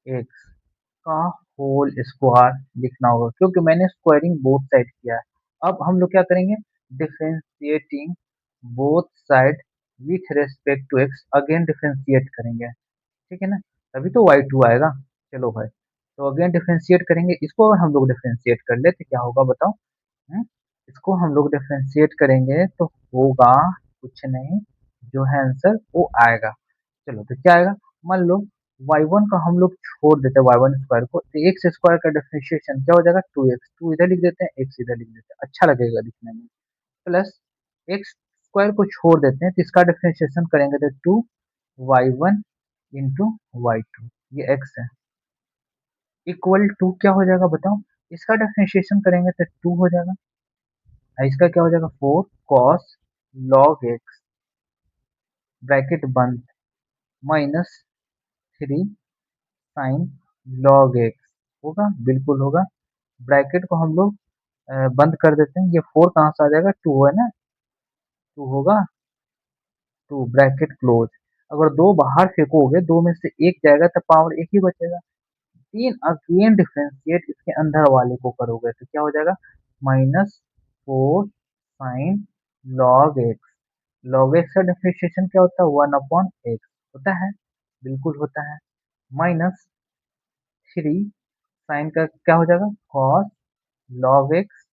x का होल स्क्वायर लिखना होगा, क्योंकि मैंने स्क्वायरिंग बोथ साइड किया है। अब हम लोग क्या करेंगे, differentiating both side with respect to x, again differentiate करेंगे, ठीक है ना, तभी तो y2 आएगा। चलो भाई, तो अगेन डिफरेंशिएट करेंगे इसको, अगर हम लोग डिफरेंशिएट कर ले तो क्या होगा बताओ। हम्म, इसको हम लोग डिफरेंशिएट करेंगे तो होगा कुछ नहीं, जो है आंसर वो आएगा। चलो तो क्या आएगा, मान लो y1 का हम लोग छोड़ देते हैं y1 स्क्वायर को, तो एक्स स्क्वायर का डिफरेंशिएशन क्या हो जाएगा 2x, टू इधर लिख देते हैं एक्स इधर लिख देते हैं, अच्छा लगेगा लिखने में। प्लस एक्स स्क्वायर को छोड़ देते हैं तो इसका डिफरेंशिएशन करेंगे तो टू y1 इंटू y2, ये x है, इक्वल टू क्या हो जाएगा बताओ, इसका डिफरेंशिएशन करेंगे तो टू हो जाएगा, और इसका क्या हो जाएगा four cos log x bracket बंद minus three sine log x होगा, बिल्कुल होगा। ब्रैकेट को हम लोग बंद कर देते हैं, ये 4 कहाँ से आ जाएगा, 2 है ना, 2 होगा, 2 ब्रैकेट क्लोज। अगर 2 बाहर फेंकोगे, 2 में से एक जाएगा तो पावर एक ही बचेगा। 3 अगेन डिफरेंशिएट इसके अंदर वाले को करोगे तो क्या हो जाएगा, -4 sine log x. Log x का डिफरेंशिएशन क्या होता है, 1/x होता है, बिल्कुल होता है। -3 साइन का क्या हो जाएगा, cos log x,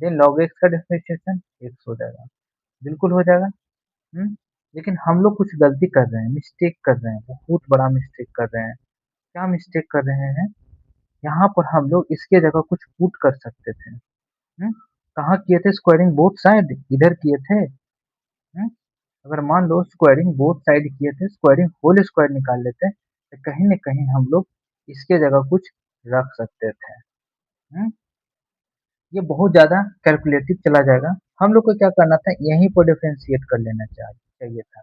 then log x का डिफरेंशिएशन एक्स हो जाएगा, बिल्कुल हो जाएगा। लेकिन हम लोग कुछ गलती कर रहे हैं, मिस्टेक कर रहे हैं, बहुत बड़ा मिस्टेक कर रहे हैं। क्या मिस्टेक कर रहे हैं, यहाँ पर हम लोग इसके जगह कुछ पुट कर सकते थे। कहाँ किए थे स्क्वायरिंग बोथ साइड, इधर किए थे। हम्म, अगर मान लो स्क्वायरिंग बोथ साइड किए थे, स्क्वायरिंग होल स्क्वायर निकाल लेते तो कहीं न कहीं हम लोग इसके जगह कुछ रख सकते थे। ये बहुत ज़्यादा कैलकुलेटिव चला जाएगा। हम लोग को क्या करना था, यहीं पर डिफरेंशिएट कर लेना चाहिए था।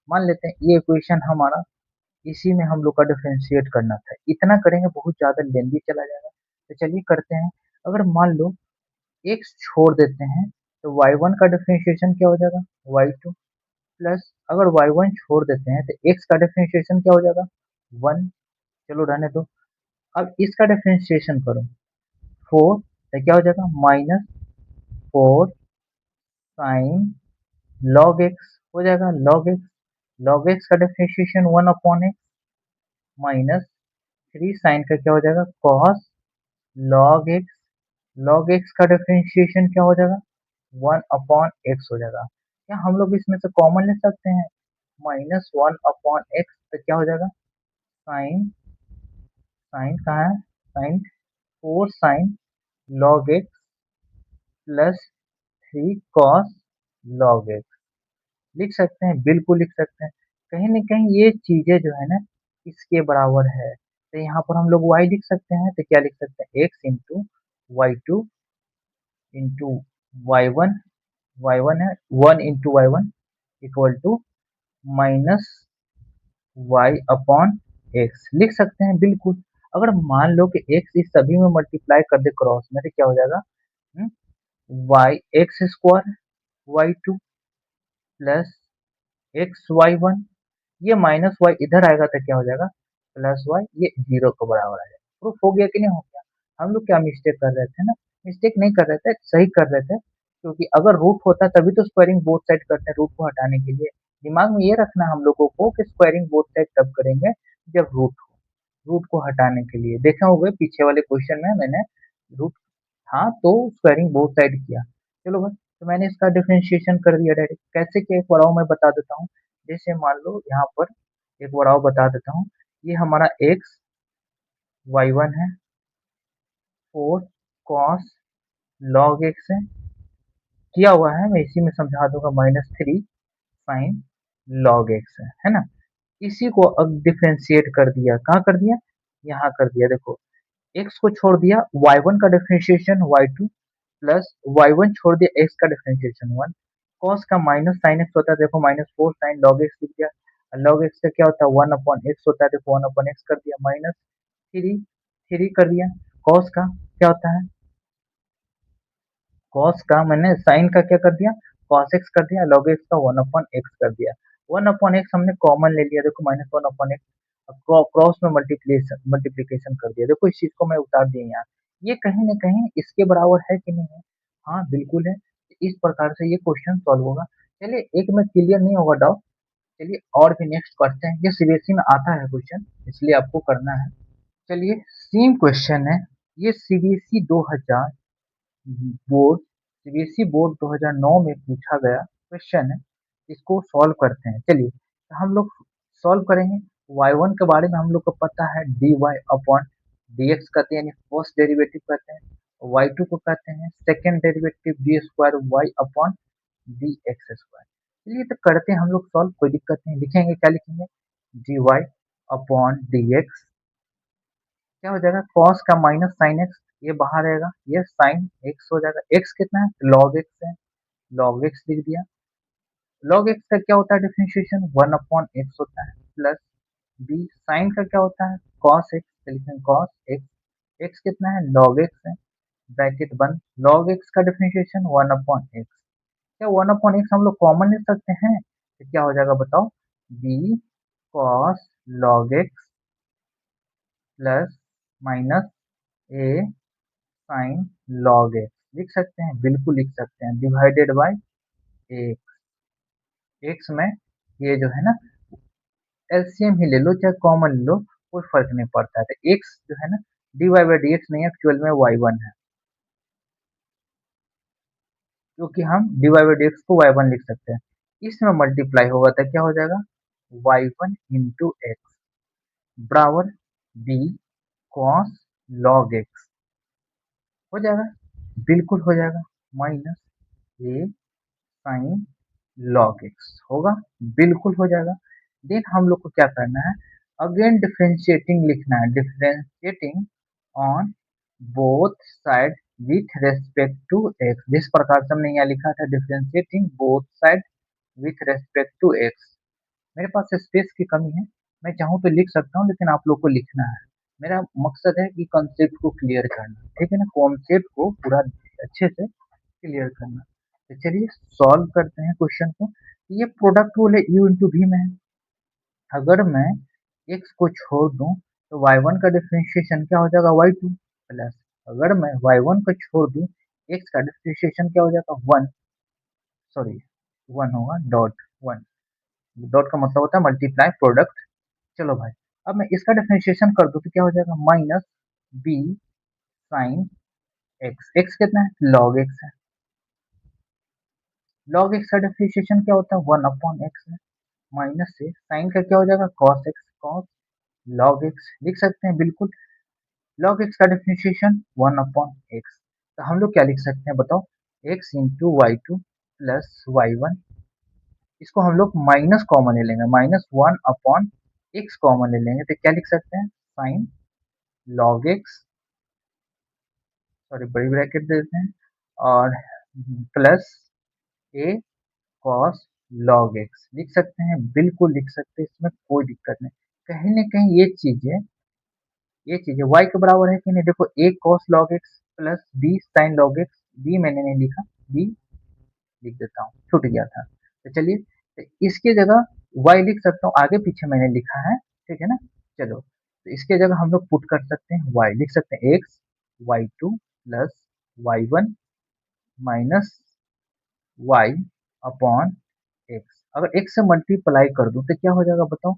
मान लेते हैं ये इक्वेशन हमारा, इसी में हम लोग का डिफरेंशिएट करना था। इतना करेंगे बहुत ज़्यादा लेंदी चला जाएगा। तो चलिए करते हैं। अगर मान लो x छोड़ देते हैं तो y1 का डिफरेंशिएशन क्या हो जाएगा, y2 प्लस अगर y1 छोड़ देते हैं तो x का डिफरेंशिएशन क्या हो जाएगा, 1। चलो रहने दो। अब इसका डिफरेंशिएशन करो, 4 तो क्या हो जाएगा, -4 साइन लॉग एक्स हो जाएगा, लॉग एक्स का डिफरेंशिएशन 1/x माइनस 3 साइन का क्या हो जाएगा, cos log x. Log x का डिफरेंशिएशन क्या हो जाएगा, 1/x हो जाएगा। क्या हम लोग इसमें से कॉमन ले सकते हैं, -1/x तो क्या हो जाएगा, साइन, साइन कहाँ है, sine 4 sine log x plus 3 cos log x. लिख सकते हैं, बिल्कुल लिख सकते हैं। कहीं न कहीं ये चीज़ें जो है ना, इसके बराबर है। तो यहाँ पर हम लोग y लिख सकते हैं, तो क्या लिख सकते हैं, x into y two into y one, y one है 1 into y one equal to minus y upon x लिख सकते हैं, बिल्कुल। अगर मान लो कि एक्स इस सभी में मल्टीप्लाई कर दे क्रॉस में तो क्या हो जाएगा, y x square y two plus x y one, ये माइनस वाई इधर आएगा तो क्या हो जाएगा, प्लस वाई, ये 0 के बराबर आएगा। प्रूफ हो गया कि नहीं हो गया। हम लोग क्या मिस्टेक कर रहे थे ना, मिस्टेक नहीं कर रहे थे, सही कर रहे थे, क्योंकि अगर रूट होता तभी तो स्क्वायरिंग बोथ साइड करते हैं, रूट को हटाने के लिए। दिमाग में ये रखना हम लोगों को कि स्क्वायरिंग बोथ साइड तब करेंगे जब रूट हो, रूट को हटाने के लिए। देखे होंगे पीछे वाले क्वेश्चन में मैंने रूट था तो स्क्वायरिंग बोथ साइड किया। चलो भाई, तो मैंने इसका डिफरेंशिएशन कर दिया डायरेक्ट। कैसे किया एक बार और मैं बता देता हूँ। जैसे मान लो यहाँ पर एक बार और बता देता हूँ, ये हमारा एक्स वाई वन है, 4 कॉस लॉग एक्स है, किया हुआ है मैं इसी में समझा दूंगा, -3 साइन लॉग एक्स है ना। इसी को अब डिफरेंशिएट कर दिया, कहाँ कर दिया, यहाँ कर दिया। देखो एक्स को छोड़ दिया, वाई वन का differentiation y two plus y one छोड़ दिया, एक्स का डिफरेंशिएशन 1। कॉस का माइनस साइन एक्स होता है, देखो -4 साइन लॉग एक्स लिख दिया। लॉग एक्स का क्या होता है, 1/x होता है, देखो 1/x कर दिया, -3 3 कर दिया। कॉस का क्या होता है, कॉस का मैंने साइन का क्या कर दिया, कॉस एक्स कर दिया, लॉग एक्स का 1/x कर दिया। 1/x हमने कॉमन ले लिया, देखो -1/x, क्रॉस में मल्टीप्लिकेशन मल्टीप्लिकेशन कर दिया, देखो इस चीज को मैं उतार दिया यहाँ। ये कहीं न कहीं इसके बराबर है कि नहीं है, हाँ बिल्कुल है। इस प्रकार से ये क्वेश्चन सॉल्व होगा। चलिए एक में क्लियर नहीं होगा डाउट, चलिए और भी नेक्स्ट करते हैं। ये सीबीएसई में आता है क्वेश्चन, इसलिए आपको करना है। चलिए सेम क्वेश्चन है, ये सीबीएसई 2000 बोर्ड, सीबीएसई बोर्ड 2009 में पूछा गया क्वेश्चन है। इसको सॉल्व करते हैं। चलिए तो हम लोग सॉल्व करेंगे। y1 के बारे में हम लोग को पता है, dy अपॉन dx कहते हैं, यानी फर्स्ट डेरिवेटिव कहते हैं। y2 को कहते हैं second derivative D square y upon d x square. चलिए तो करते हैं हम लोग सॉल्व, कोई दिक्कत नहीं। लिखेंगे, क्या लिखेंगे, dy अपॉन dx क्या हो जाएगा, कॉस का माइनस साइन एक्स, ये बाहर रहेगा, ये साइन एक्स हो जाएगा। एक्स कितना है, लॉग एक्स है, लॉग एक्स लिख दिया। लॉग एक्स का क्या होता है डिफरेंशिएशन, 1/x होता है, प्लस बी साइन का क्या होता है, कॉस एक्स, लिखेंगे कॉस एक्स। एक्स कितना है, लॉग एक्स है, ब्रैकेट बंद, log x का डिफरेंशिएशन 1/x। क्या 1/x हम लोग कॉमन ले सकते हैं? तो क्या हो जाएगा बताओ, b cos log x plus minus a sin log x लिख सकते हैं, बिल्कुल लिख सकते हैं, डिवाइडेड बाय x। x में ये जो है ना एलसीएम ही ले लो चाहे कॉमन ले लो, कोई फर्क नहीं पड़ता है। तो x जो है ना dy बाई डी एक्स नहीं है, एक्चुअल में y1 है, क्योंकि हम dy बाई डी एक्स को y1 लिख सकते हैं। इसमें मल्टीप्लाई होगा तो क्या हो जाएगा, y1 इंटू एक्स बराबर b cos log x हो जाएगा, बिल्कुल हो जाएगा, minus a sin log x होगा, बिल्कुल हो जाएगा। देन हम लोग को क्या करना है, अगेन डिफरेंशिएटिंग लिखना है, differentiating on both side with respect to x। जिस प्रकार से हमने यहाँ लिखा था differentiating both side with respect to x, मेरे पास स्पेस की कमी है, मैं चाहूँ तो लिख सकता हूँ, लेकिन आप लोग को लिखना है। मेरा मकसद है कि कॉन्सेप्ट को क्लियर करना, ठीक है ना, कॉन्सेप्ट को पूरा अच्छे से क्लियर करना। तो चलिए सॉल्व करते हैं क्वेश्चन को। ये प्रोडक्ट रूल है u इंटू वी में है। अगर मैं x को छोड़ दूं तो y1 का डिफरेंशिएशन क्या हो जाएगा, y2 प्लस, अगर मैं y1 को छोड़ दूं x का डिफरेंशिएशन क्या हो जाएगा, 1, सॉरी 1 होगा, डॉट 1, डॉट का मतलब होता है मल्टीप्लाई प्रोडक्ट। चलो भाई, अब मैं इसका डिफरेंशिएशन कर दूं तो क्या हो जाएगा, minus b sine x, x कितना है, log x है, log x का डिफरेंशिएशन क्या होता है, 1/x है, माइनस से साइन का क्या हो जाएगा, cos x, cos log x लिख सकते हैं, बिल्कुल। log x का डिफरेंशिएशन 1/x, तो हम लोग क्या लिख सकते हैं बताओ, x into y two plus y1, इसको हम लोग माइनस कॉमन ले लेंगे, -1/x कॉमन ले लेंगे तो क्या लिख सकते हैं, साइन log x, सॉरी बड़ी ब्रैकेट दे देते हैं, और plus a cos log x लिख सकते हैं, बिल्कुल लिख सकते हैं, इसमें कोई दिक्कत नहीं। कहीं ना कहीं ये चीजें y के बराबर है कि नहीं, देखो a cos log x plus b sin log x, b मैंने नहीं लिखा, b लिख देता हूँ, छूट गया था। तो चलिए, तो इसके जगह y लिख सकता हूँ, आगे पीछे मैंने लिखा है, ठीक है ना। चलो, तो इसके जगह हम लोग पुट कर सकते हैं y, लिख सकते हैं x y2 plus y1 minus y upon x। अगर x से मल्टीप्लाई कर दूं तो क्या हो जाएगा बताओ,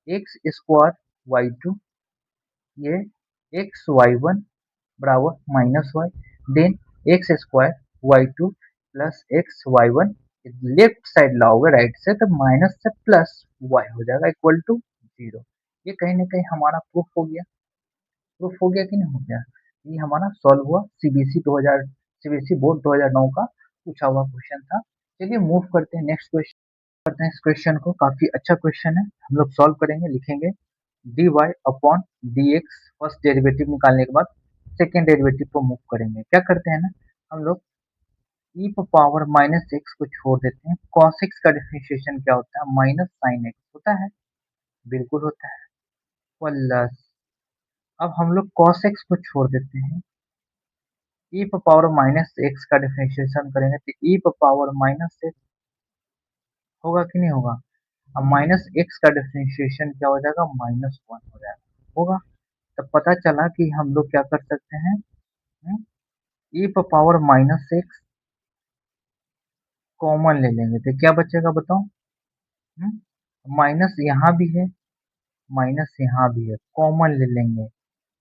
एक्स स्क्वायर वाई टू, ये एक्स वाई वन बराबर minus y, then x square y two plus x y one, left side लाओगे राइट से तो माइनस से प्लस वाई हो जाएगा इक्वल टू 0। ये कहीं ना कहीं हमारा प्रूफ हो गया, प्रूफ हो गया कि नहीं हो गया, ये हमारा सॉल्व हुआ, सीबीएसई बोर्ड 2009 का पूछा हुआ क्वेश्चन था। चलिए मूव करते हैं नेक्स्ट क्वेश्चन, करते हैं इस क्वेश्चन को, काफी अच्छा क्वेश्चन है, हम लोग सॉल्व करेंगे, लिखेंगे dy upon dx, first derivative निकालने के बाद सेकेंड डेरिवेटिव को मूव करेंगे। क्या करते हैं ना, हम लोग e पावर माइनस एक्स को छोड़ देते हैं, cos x का डिफरेंशिएशन क्या होता है, माइनस साइन एक्स होता है, बिल्कुल होता है, प्लस, अब हम लोग cos x को छोड़ देते हैं, e पावर माइनस एक्स का डिफरेंशिएशन करेंगे तो e पावर माइनस एक्स होगा कि नहीं होगा, अब माइनस एक्स का डिफरेंशिएशन क्या हो जाएगा, -1 हो जाएगा, होगा। तो पता चला कि हम लोग क्या कर सकते हैं, e power minus x common ले लेंगे तो क्या बचेगा बताओ, माइनस यहाँ भी है, माइनस यहाँ भी है, कॉमन ले लेंगे,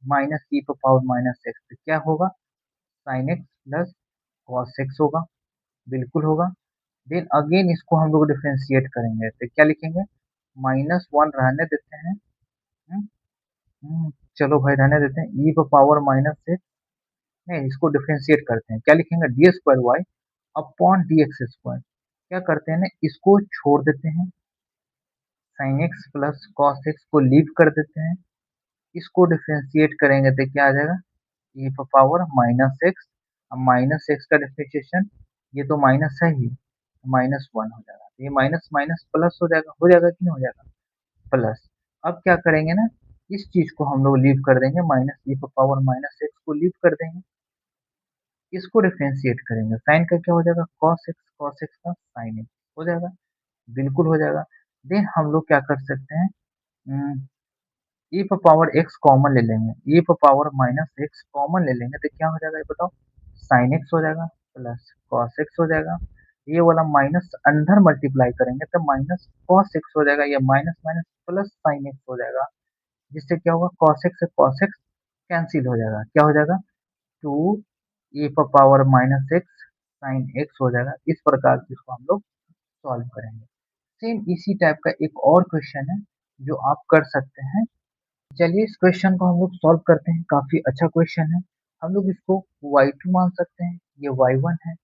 माइनस ई पावर माइनस एक्स तो क्या होगा, sign x plus cos x होगा, बिल्कुल होगा। देन अगेन इसको हम लोग डिफरेंशिएट करेंगे तो क्या लिखेंगे, -1 रहने देते हैं, हम्म, चलो भाई रहने देते हैं, ई पावर माइनस एक्स, नहीं इसको डिफरेंशिएट करते हैं, क्या लिखेंगे, d square y upon d x square, क्या करते हैं ना, इसको छोड़ देते हैं, sine x plus cos x को लीव कर देते हैं, इसको डिफरेंशिएट करेंगे तो क्या आ जाएगा, ई पावर माइनस एक्स, अब माइनस एक्स का डिफरेंशिएशन, ये तो माइनस है ही, -1 हो जाएगा, ये माइनस माइनस प्लस हो जाएगा कि नहीं हो जाएगा, प्लस। अब क्या करेंगे ना, इस चीज को हम लोग लीव कर देंगे, माइनस ई पावर माइनस एक्स को लीव कर देंगे, इसको डिफरेंशिएट करेंगे, साइन का क्या हो जाएगा cos x का sin x हो जाएगा, बिल्कुल हो जाएगा। देन हम लोग क्या कर सकते हैं, e पर पावर x कॉमन ले लेंगे, e पर पावर माइनस x कॉमन ले लेंगे तो क्या हो जाएगा ये बताओ, sin x हो जाएगा प्लस cos x हो जाएगा। ये वाला माइनस अंदर मल्टीप्लाई करेंगे तो माइनस cos x हो जाएगा, ये minus minus plus sin x हो जाएगा, जिससे क्या होगा cos x से cos x कैंसिल हो जाएगा, क्या हो जाएगा 2 e पर power minus x sine x हो जाएगा। इस प्रकार से इसको हम लोग सॉल्व करेंगे। सेम इसी टाइप का एक और क्वेश्चन है जो आप कर सकते हैं। चलिए इस क्वेश्चन को हम लोग सॉल्व करते हैं, काफी अच्छा क्वेश्चन है। हम लोग इसको y2 मान सकते हैं, ये y1 है,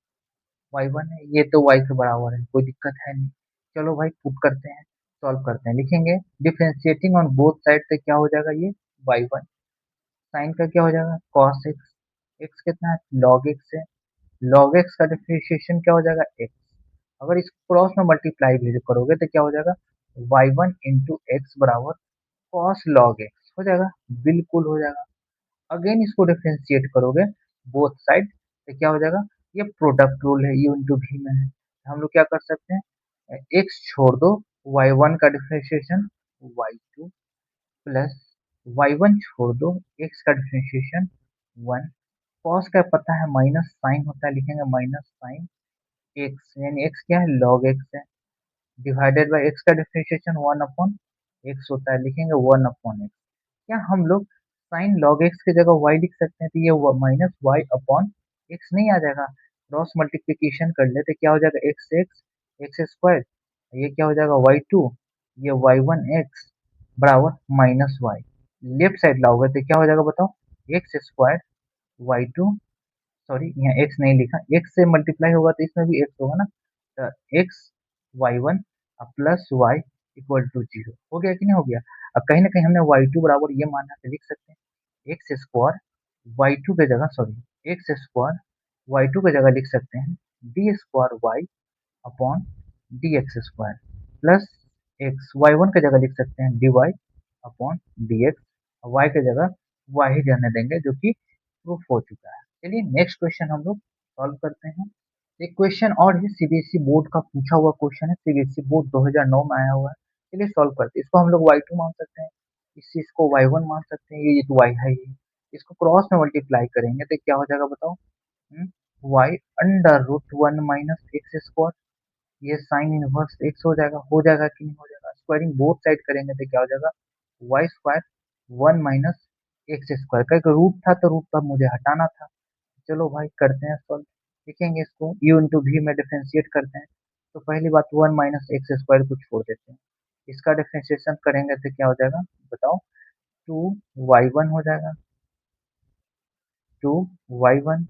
y1 है, ये तो y के बराबर है, कोई दिक्कत है नहीं। चलो भाई पुट करते हैं, सॉल्व करते हैं, लिखेंगे डिफरेंशिएटिंग ऑन बोथ साइड से क्या हो जाएगा ये y1, साइन का क्या हो जाएगा cos x, x कितना है log x है, log x का डिफरेंशिएशन क्या हो जाएगा x, अगर इसको क्रॉस में मल्टीप्लाई भी करोगे तो क्या हो जाएगा y1 इंटू एक्स बराबर cos log x हो जाएगा, बिल्कुल हो जाएगा। अगेन इसको डिफरेंशिएट करोगे बोथ साइड तो क्या हो जाएगा, ये प्रोडक्ट रूल है, यू इंटू भी में है, हम लोग क्या कर सकते हैं, x छोड़ दो, y1 का डिफरेंशिएशन y2 प्लस y1 छोड़ दो, x का डिफरेंशिएशन 1, cos का पता है माइनस साइन होता है, लिखेंगे माइनस साइन x, यानी x क्या है log x है, डिवाइडेड बाय x का डिफरेंशिएशन 1 अपॉन x होता है, लिखेंगे 1 अपॉन x। क्या हम लोग साइन log x की जगह y लिख सकते हैं, तो ये माइनस वाई अपॉन एक्स नहीं आ जाएगा, क्रॉस मल्टीप्लीकेशन कर ले तो क्या हो जाएगा एक्स स्क्वायर, ये क्या हो जाएगा y2, ये y1 x बराबर माइनस वाई, लेफ्ट साइड लाओगे तो क्या हो जाएगा बताओ, एक्स स्क्वायर y2, सॉरी यहाँ x नहीं लिखा, x से मल्टीप्लाई होगा तो इसमें भी x होगा ना, तो x y1 plus y equal to zero, हो गया कि नहीं हो गया। अब कहीं ना कहीं हमने y2 बराबर ये माना तो लिख सकते हैं एक्स स्क्वायर y2 के जगह, सॉरी एक्स स्क्वायर y2 के जगह लिख सकते हैं d square y upon d x square plus x, y1 के जगह लिख सकते हैं d y upon d x, y के जगह वाई ही रहने देंगे जो कि प्रूफ हो चुका है। चलिए नेक्स्ट क्वेश्चन हम लोग सॉल्व करते हैं। एक क्वेश्चन और है, सीबीएसई बोर्ड का पूछा हुआ क्वेश्चन है, सीबीएसई बोर्ड 2009 में आया हुआ है। चलिए सॉल्व करते हैं, इसको हम लोग y2 मान सकते हैं, इस चीज को y1 मान सकते हैं, ये तो y है ही, इसको क्रॉस में मल्टीप्लाई करेंगे तो क्या हो जाएगा बताओ, y under root 1 minus x square, ये साइन इनवर्स एक्स हो जाएगा कि नहीं हो जाएगा, स्क्वायरिंग बोथ साइड करेंगे तो क्या हो जाएगा y square 1 minus x square का एक रूट था तो रूट का मुझे हटाना था। चलो भाई करते हैं सॉल्व, लिखेंगे इसको u इंटू वी में डिफ्रेंशिएट करते हैं, तो पहली बात 1 माइनस एक्स स्क्वायर को छोड़ देते हैं, इसका डिफ्रेंशिएशन करेंगे तो क्या हो जाएगा बताओ, 2y1 हो जाएगा, 2y1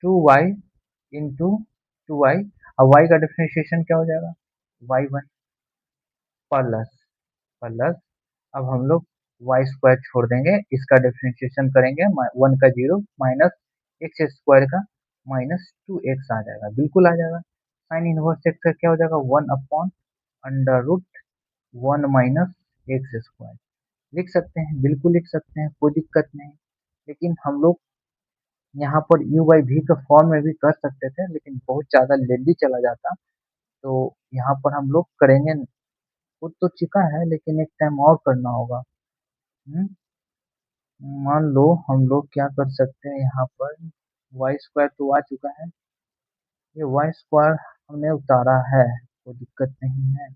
2y इंटू 2y, अब y का डिफ्रेंशिएशन क्या हो जाएगा y1 प्लस प्लस, अब हम लोग वाई स्क्वायर छोड़ देंगे, इसका डिफरेंशिएशन करेंगे 1 का 0 माइनस एक्स स्क्वायर का माइनस 2x आ जाएगा, बिल्कुल आ जाएगा। साइन इनवर्स एक्स का क्या हो जाएगा 1 upon under root 1 minus x square, लिख सकते हैं, बिल्कुल लिख सकते हैं, कोई दिक्कत नहीं। लेकिन हम लोग यहाँ पर यू बाई भी के फॉर्म में भी कर सकते थे, लेकिन बहुत ज़्यादा लेंदी चला जाता, तो यहाँ पर हम लोग करेंगे, हो तो चुका है लेकिन एक टाइम और करना होगा। हम्म, मान लो हम लोग क्या कर सकते हैं, यहाँ पर वाई स्क्वायर तो आ चुका है, ये वाई स्क्वायर हमने उतारा है, कोई दिक्कत नहीं है।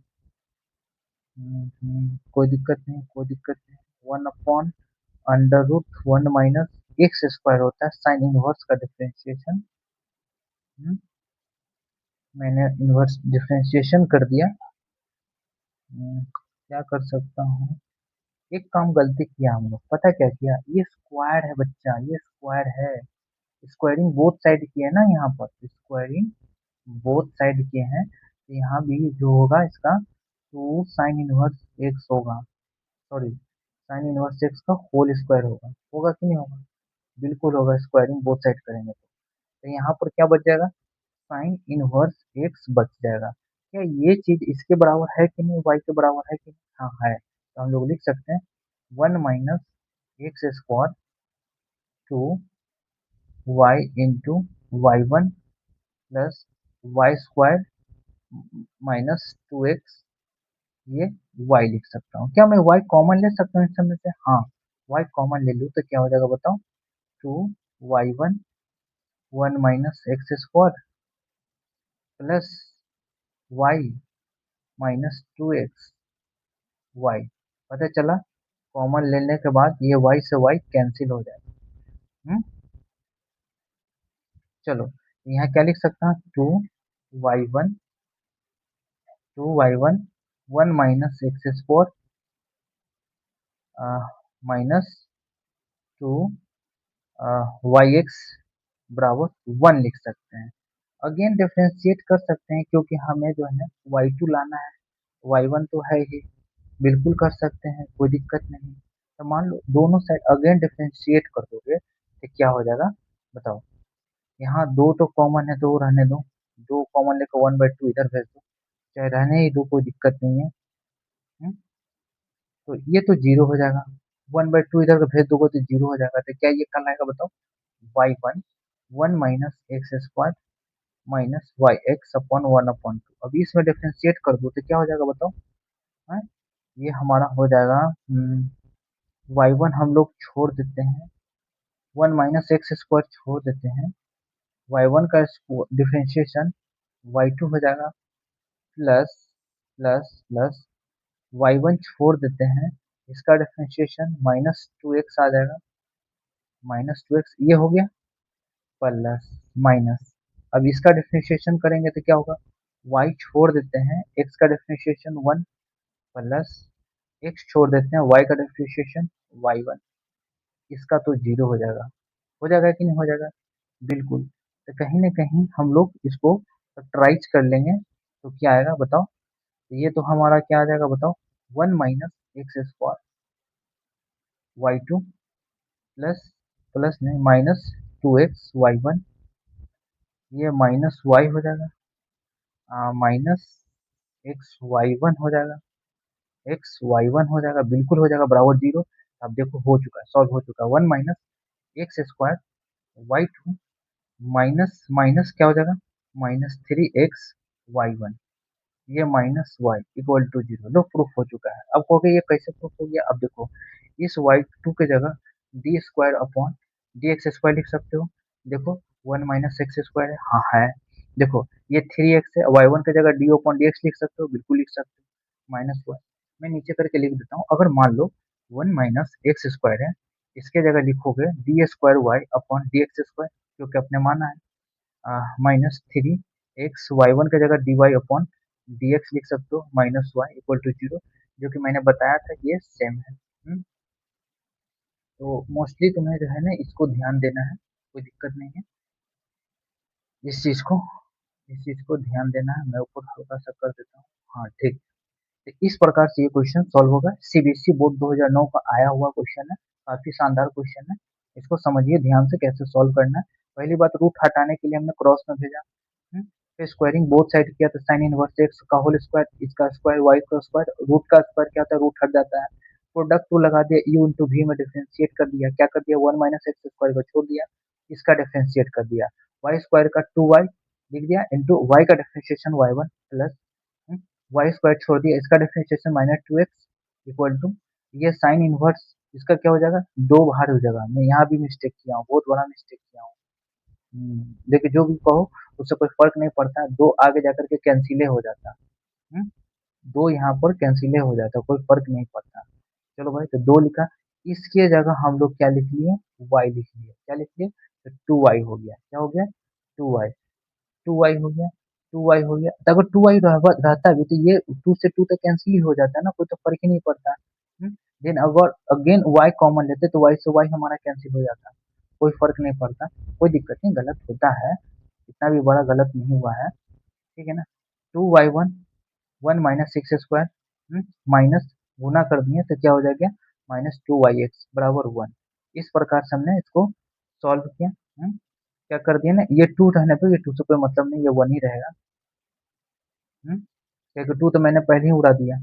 कोई दिक्कत नहीं, कोई दिक्कत नहीं, 1 upon under root 1 minus x square होता है साइन इनवर्स का डिफरेंशिएशन। मैंने इनवर्स डिफरेंशिएशन कर दिया। क्या कर सकता हूँ, एक काम गलती किया हम लोग, पता क्या किया, ये स्क्वायर है बच्चा, ये स्क्वायर है, स्क्वायरिंग बोथ साइड की है ना, यहाँ पर स्क्वायरिंग बोथ साइड के हैं, तो यहाँ भी जो होगा इसका टू साइन इनवर्स एक्स होगा, सॉरी साइन इनवर्स एक्स का होल स्क्वायर होगा, होगा कि नहीं होगा, बिल्कुल होगा, स्क्वायरिंग बोथ साइड करेंगे तो यहाँ पर क्या बच जाएगा, साइन इनवर्स एक्स बच जाएगा। क्या ये चीज इसके बराबर है कि नहीं, वाई के बराबर है कि नहीं, हाँ है, तो हम लोग लिख सकते हैं 1 minus x square two y into y one plus y square minus 2x, ये y लिख सकता हूँ। क्या मैं y कॉमन ले सकता हूँ इस समय से? हाँ, y कॉमन ले लूँ तो क्या हो जाएगा बताओ? 2y1 1 minus x square plus y minus 2x y। पता चला? कॉमन लेने के बाद ये y से y कैंसिल हो जाएगा। चलो यहाँ क्या लिख सकता हूँ? 2y1 1 minus x square minus 2 y x बराबर 1 लिख सकते हैं। अगेन डिफरेंशिएट कर सकते हैं क्योंकि हमें जो है y2 लाना है, y1 तो है ही, बिल्कुल कर सकते हैं, कोई दिक्कत नहीं। तो मान लो दोनों साइड अगेन डिफरेंशिएट कर दोगे तो क्या हो जाएगा बताओ? यहाँ दो तो कॉमन है, दो रहने दो, दो कॉमन लेकर 1/2 इधर भेज दो, चाहे रहने ही दो, कोई दिक्कत नहीं है। हम्म, तो ये तो जीरो हो जाएगा, 1/2 इधर को भेज दोगे तो जीरो हो जाएगा। तो क्या ये कल आएगा बताओ? y1 1 minus x square minus y x upon 1/2। अभी इसमें डिफ्रेंशिएट कर दो तो क्या हो जाएगा बताओ? हाँ, ये हमारा हो जाएगा y1 हम लोग छोड़ देते हैं, 1 माइनस एक्स स्क्वायर छोड़ देते हैं, y1 का डिफ्रेंशिएशन y2 हो जाएगा प्लस प्लस प्लस y1 छोड़ देते हैं, इसका डिफ्रेंशिएशन -2x आ जाएगा, -2x ये हो गया प्लस माइनस। अब इसका डिफ्रेंशिएशन करेंगे तो क्या होगा? y छोड़ देते हैं, x का डिफ्रेंशिएशन 1 प्लस x छोड़ देते हैं, y का डिफ्रेंशिएशन y1, इसका तो जीरो हो जाएगा कि नहीं हो जाएगा? बिल्कुल। तो कहीं ना कहीं हम लोग इसको फैक्टराइज कर लेंगे तो क्या आएगा बताओ? तो ये तो हमारा क्या आ जाएगा बताओ? 1 minus x square y2 plus plus नहीं माइनस 2x y1, ये माइनस y हो जाएगा, माइनस एक्स y1 हो जाएगा, एक्स y1 हो जाएगा, बिल्कुल हो जाएगा बराबर जीरो। अब देखो हो चुका है, सॉल्व हो चुका है। 1 minus x square y2 minus minus क्या हो जाएगा? -3x y1, ये minus y equal to zero. लो प्रूफ हो चुका है। अब कहोगे ये कैसे प्रूफ हो गया? अब देखो, इस y2 की जगह D square upon d x square लिख सकते हो। देखो 1 माइनस एक्स स्क्वायर है, हाँ है। देखो ये 3x है, y1 की जगह डी अपॉन डी एक्स लिख सकते हो, बिल्कुल लिख सकते हो, माइनस वाई। मैं नीचे करके लिख देता हूँ। अगर मान लो 1 माइनस एक्स स्क्वायर है, इसके जगह लिखोगे d square y upon d x square, क्योंकि अपने माना है, -3x y1 की जगह d y upon d x लिख सकते हो, minus y equal to zero, जो कि मैंने बताया था ये सेम है। तो मोस्टली तुम्हें जो है ना इसको ध्यान देना है, कोई दिक्कत नहीं है। इस चीज को इस चीज को ध्यान देना है। मैं ऊपर हल्का सा कर देता हूँ। हाँ ठीक। तो इस प्रकार से ये क्वेश्चन सॉल्व होगा। सीबीएसई बोर्ड 2009 का आया हुआ क्वेश्चन है, काफी शानदार क्वेश्चन है। इसको समझिए ध्यान से कैसे सॉल्व करना है। पहली बात, रूट हटाने के लिए हमने क्रॉस में भेजा, फिर स्क्वायरिंग बोथ साइड किया तो साइन इनवर्स एक्स का होल स्क्वायर, इसका स्क्वायर वाई का स्क्वायर, रूट का स्क्वायर क्या होता है? रूट हट जाता है। प्रोडक्ट टू लगा दिया, यू इंटू वी में डिफ्रेंशिएट कर दिया, क्या कर दिया? 1 माइनस एक्स स्क्वायर को छोड़ दिया, इसका डिफ्रेंशिएट कर दिया, वाई स्क्वायर का 2y लिख दिया इंटू वाई का differentiation y1 plus y square छोड़ दिया, इसका डिफ्रेंशिएशन -2x इक्वल टू, ये साइन इनवर्स इसका क्या हो जाएगा? दो बाहर हो जाएगा। मैं यहाँ भी मिस्टेक किया हूँ, बहुत बड़ा मिस्टेक किया हूँ। देखिए जो भी कहो उससे कोई फर्क नहीं पड़ता है, दो आगे जाकर के कैंसिले हो जाता है। हम्म, दो यहाँ पर कैंसिले हो जाता है, कोई फर्क नहीं पड़ता। चलो भाई, तो दो लिखा, इसके जगह हम लोग क्या लिख लिए? वाई लिख लिए। क्या लिख लिए? तो 2y हो गया। क्या हो गया? 2y। 2y हो गया, 2y हो गया। तो अगर 2y रहता भी तो ये 2 से 2 तो कैंसिल ही हो जाता है ना, कोई तो फर्क ही नहीं पड़ता। देन अगर अगेन y कॉमन लेते तो y से y हमारा कैंसिल हो जाता, कोई फर्क नहीं पड़ता। कोई दिक्कत नहीं, गलत होता है, इतना भी बड़ा गलत नहीं हुआ है, ठीक है ना? 2y1 1 minus x square minus गुना कर दिए तो क्या हो जाएगा? -2y(x) बराबर 1। इस प्रकार से हमने इसको सॉल्व किया। क्या कर दिया ना, ये 2 रहने दो, ये 2 से कोई मतलब नहीं, ये 1 ही रहेगा। क्योंकि 2 तो मैंने पहले ही उड़ा दिया,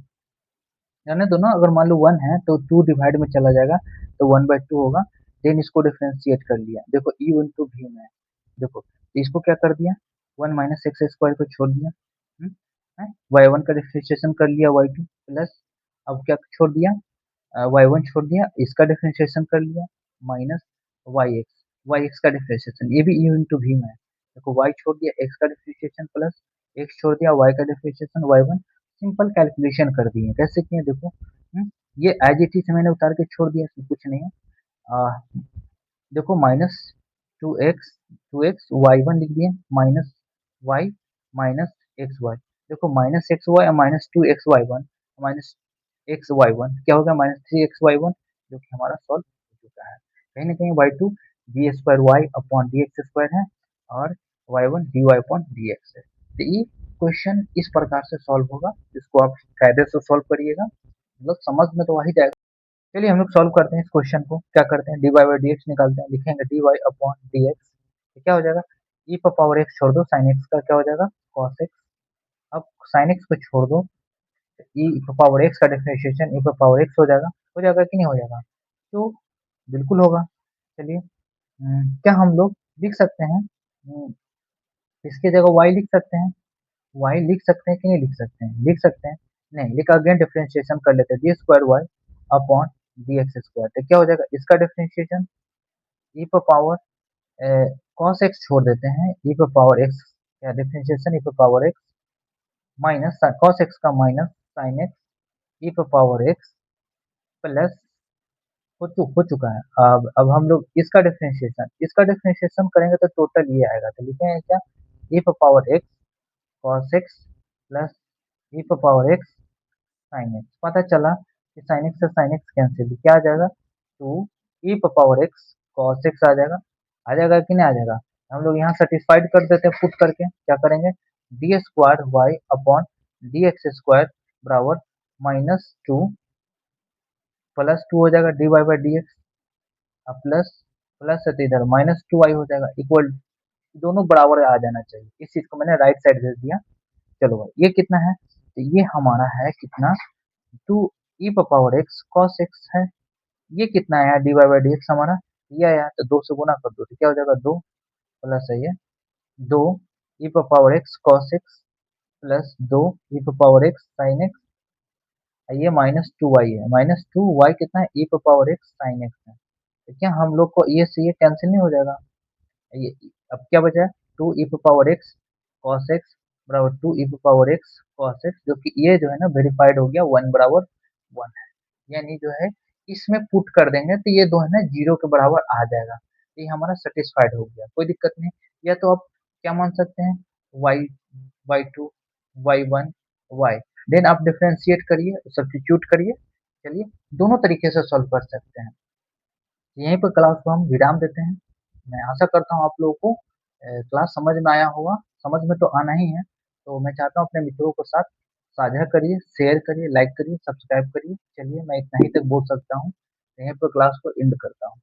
रहने दो ना। अगर मान लो 1 है तो 2 डिवाइड में चला जाएगा तो 1/2 होगा। देन इसको डिफरेंशिएट कर लिया, देखो u इंटू v में है, देखो तो इसको क्या कर दिया, 1 माइनस एक्स स्क्वायर को छोड़ दिया, वाई वन का डिफरेंशिएशन कर लिया वाई टू प्लस, अब क्या छोड़ दिया, वाई वन छोड़ दिया, इसका डिफरेंशिएशन कर लिया माइनस वाई एक्स का डिफरेंशिएशन, ये भी यू इंटू वी में है, देखो वाई छोड़ दिया एक्स का डिफरेंशिएशन प्लस एक्स छोड़ दिया वाई का differentiation y one, simple calculation कर दिए, कैसे किए देखो, ये एज इट इज मैंने उतार के छोड़ दिया, इसमें कुछ नहीं है, देखो minus two x y one लिख दिए minus y minus x y, देखो माइनस एक्स वाई और minus two x y one minus x y one क्या हो गया, minus three x y one, जो कि हमारा सॉल्व हो चुका है, कहीं ना कहीं y two d square y upon d x square है और y one d y upon d x है, तो ये क्वेश्चन इस प्रकार से सॉल्व होगा, इसको आप कायदे से सॉल्व करिएगा, मतलब समझ में तो आ ही जाएगा। चलिए हम लोग सॉल्व करते हैं इस क्वेश्चन को, क्या करते हैं d y by d x निकालते हैं, लिखेंगे d y upon d x, क्या हो जाएगा, ई पर पावर एक्स छोड़ दो, साइन एक्स का क्या हो जाएगा कॉस एक्स, अब साइन एक्स को छोड़ दो, ई पर पावर एक्स का डिफरेंशिएशन ई पर पावर एक्स हो जाएगा कि नहीं हो जाएगा, तो बिल्कुल होगा। चलिए क्या हम लोग लिख सकते हैं, इसकी जगह वाई लिख सकते हैं, वाई लिख सकते हैं कि नहीं लिख सकते हैं, लिख सकते हैं, नहीं लिख, अगेन डिफरेंशिएशन कर लेते हैं, d square y upon d x square, तो क्या हो जाएगा इसका डिफरेंशिएशन ई पर पावर कॉस एक्स छोड़ देते हैं, ई पर पावर एक्स या डिफरेंशिएशन ई पर power x minus cos x का माइनस साइन एक्स ई पर पावर एक्स प्लस हो चुका है, अब हम लोग इसका डिफरेंशिएशन करेंगे तो टोटल ये आएगा, तो लिखे हैं क्या, ई पर power x cos x plus e पर पावर एक्स साइन एक्स, पता चला कि साइन एक्स से साइन एक्स कैंसिल, क्या आ जाएगा, टू ई पर पावर एक्स कॉस एक्स आ जाएगा कि नहीं आ जाएगा, हम लोग यहाँ सेटिस्फाइड कर देते हैं, पुट करके क्या करेंगे, d square y upon d x square बराबर माइनस टू प्लस टू हो जाएगा d y by d x, अब प्लस प्लस है तो इधर माइनस टू वाई हो जाएगा, इक्वल दोनों बराबर आ जाना चाहिए, इस चीज को मैंने राइट साइड भेज दिया। चलो भाई ये कितना है, तो ये हमारा है कितना, two e power x cos x है, ये कितना आया d y by d x हमारा, ये आया, तो दो से गुना कर दो तो क्या हो जाएगा, दो प्लस है ये दो e power x cos x plus दो e power x sine x, ये माइनस टू वाई है, माइनस टू वाई कितना है e power x sine x है, तो क्या हम लोग को ये से ये कैंसिल नहीं हो जाएगा, ये अब क्या बचा है, two e power x cos x बराबर two e power x cos x, जो कि ये जो है ना वेरीफाइड हो गया, वन बराबर वन है, यानी जो है इसमें पुट कर देंगे तो ये दो है ना जीरो के बराबर आ जाएगा, ये हमारा सेटिस्फाइड हो गया, कोई दिक्कत नहीं, या तो आप क्या मान सकते हैं, y y two y one y, then आप डिफ्रेंशिएट करिए सब्स्टिट्यूट करिए, चलिए दोनों तरीके से सॉल्व कर सकते हैं, यहीं पर क्लास को हम विराम देते हैं, मैं आशा करता हूँ आप लोगों को क्लास समझ में आया होगा, समझ में तो आना ही है, तो मैं चाहता हूँ अपने मित्रों के साथ साझा करिए, शेयर करिए, लाइक करिए, सब्सक्राइब करिए, चलिए मैं इतना ही तक बोल सकता हूँ, यहीं पर क्लास को एंड करता हूँ।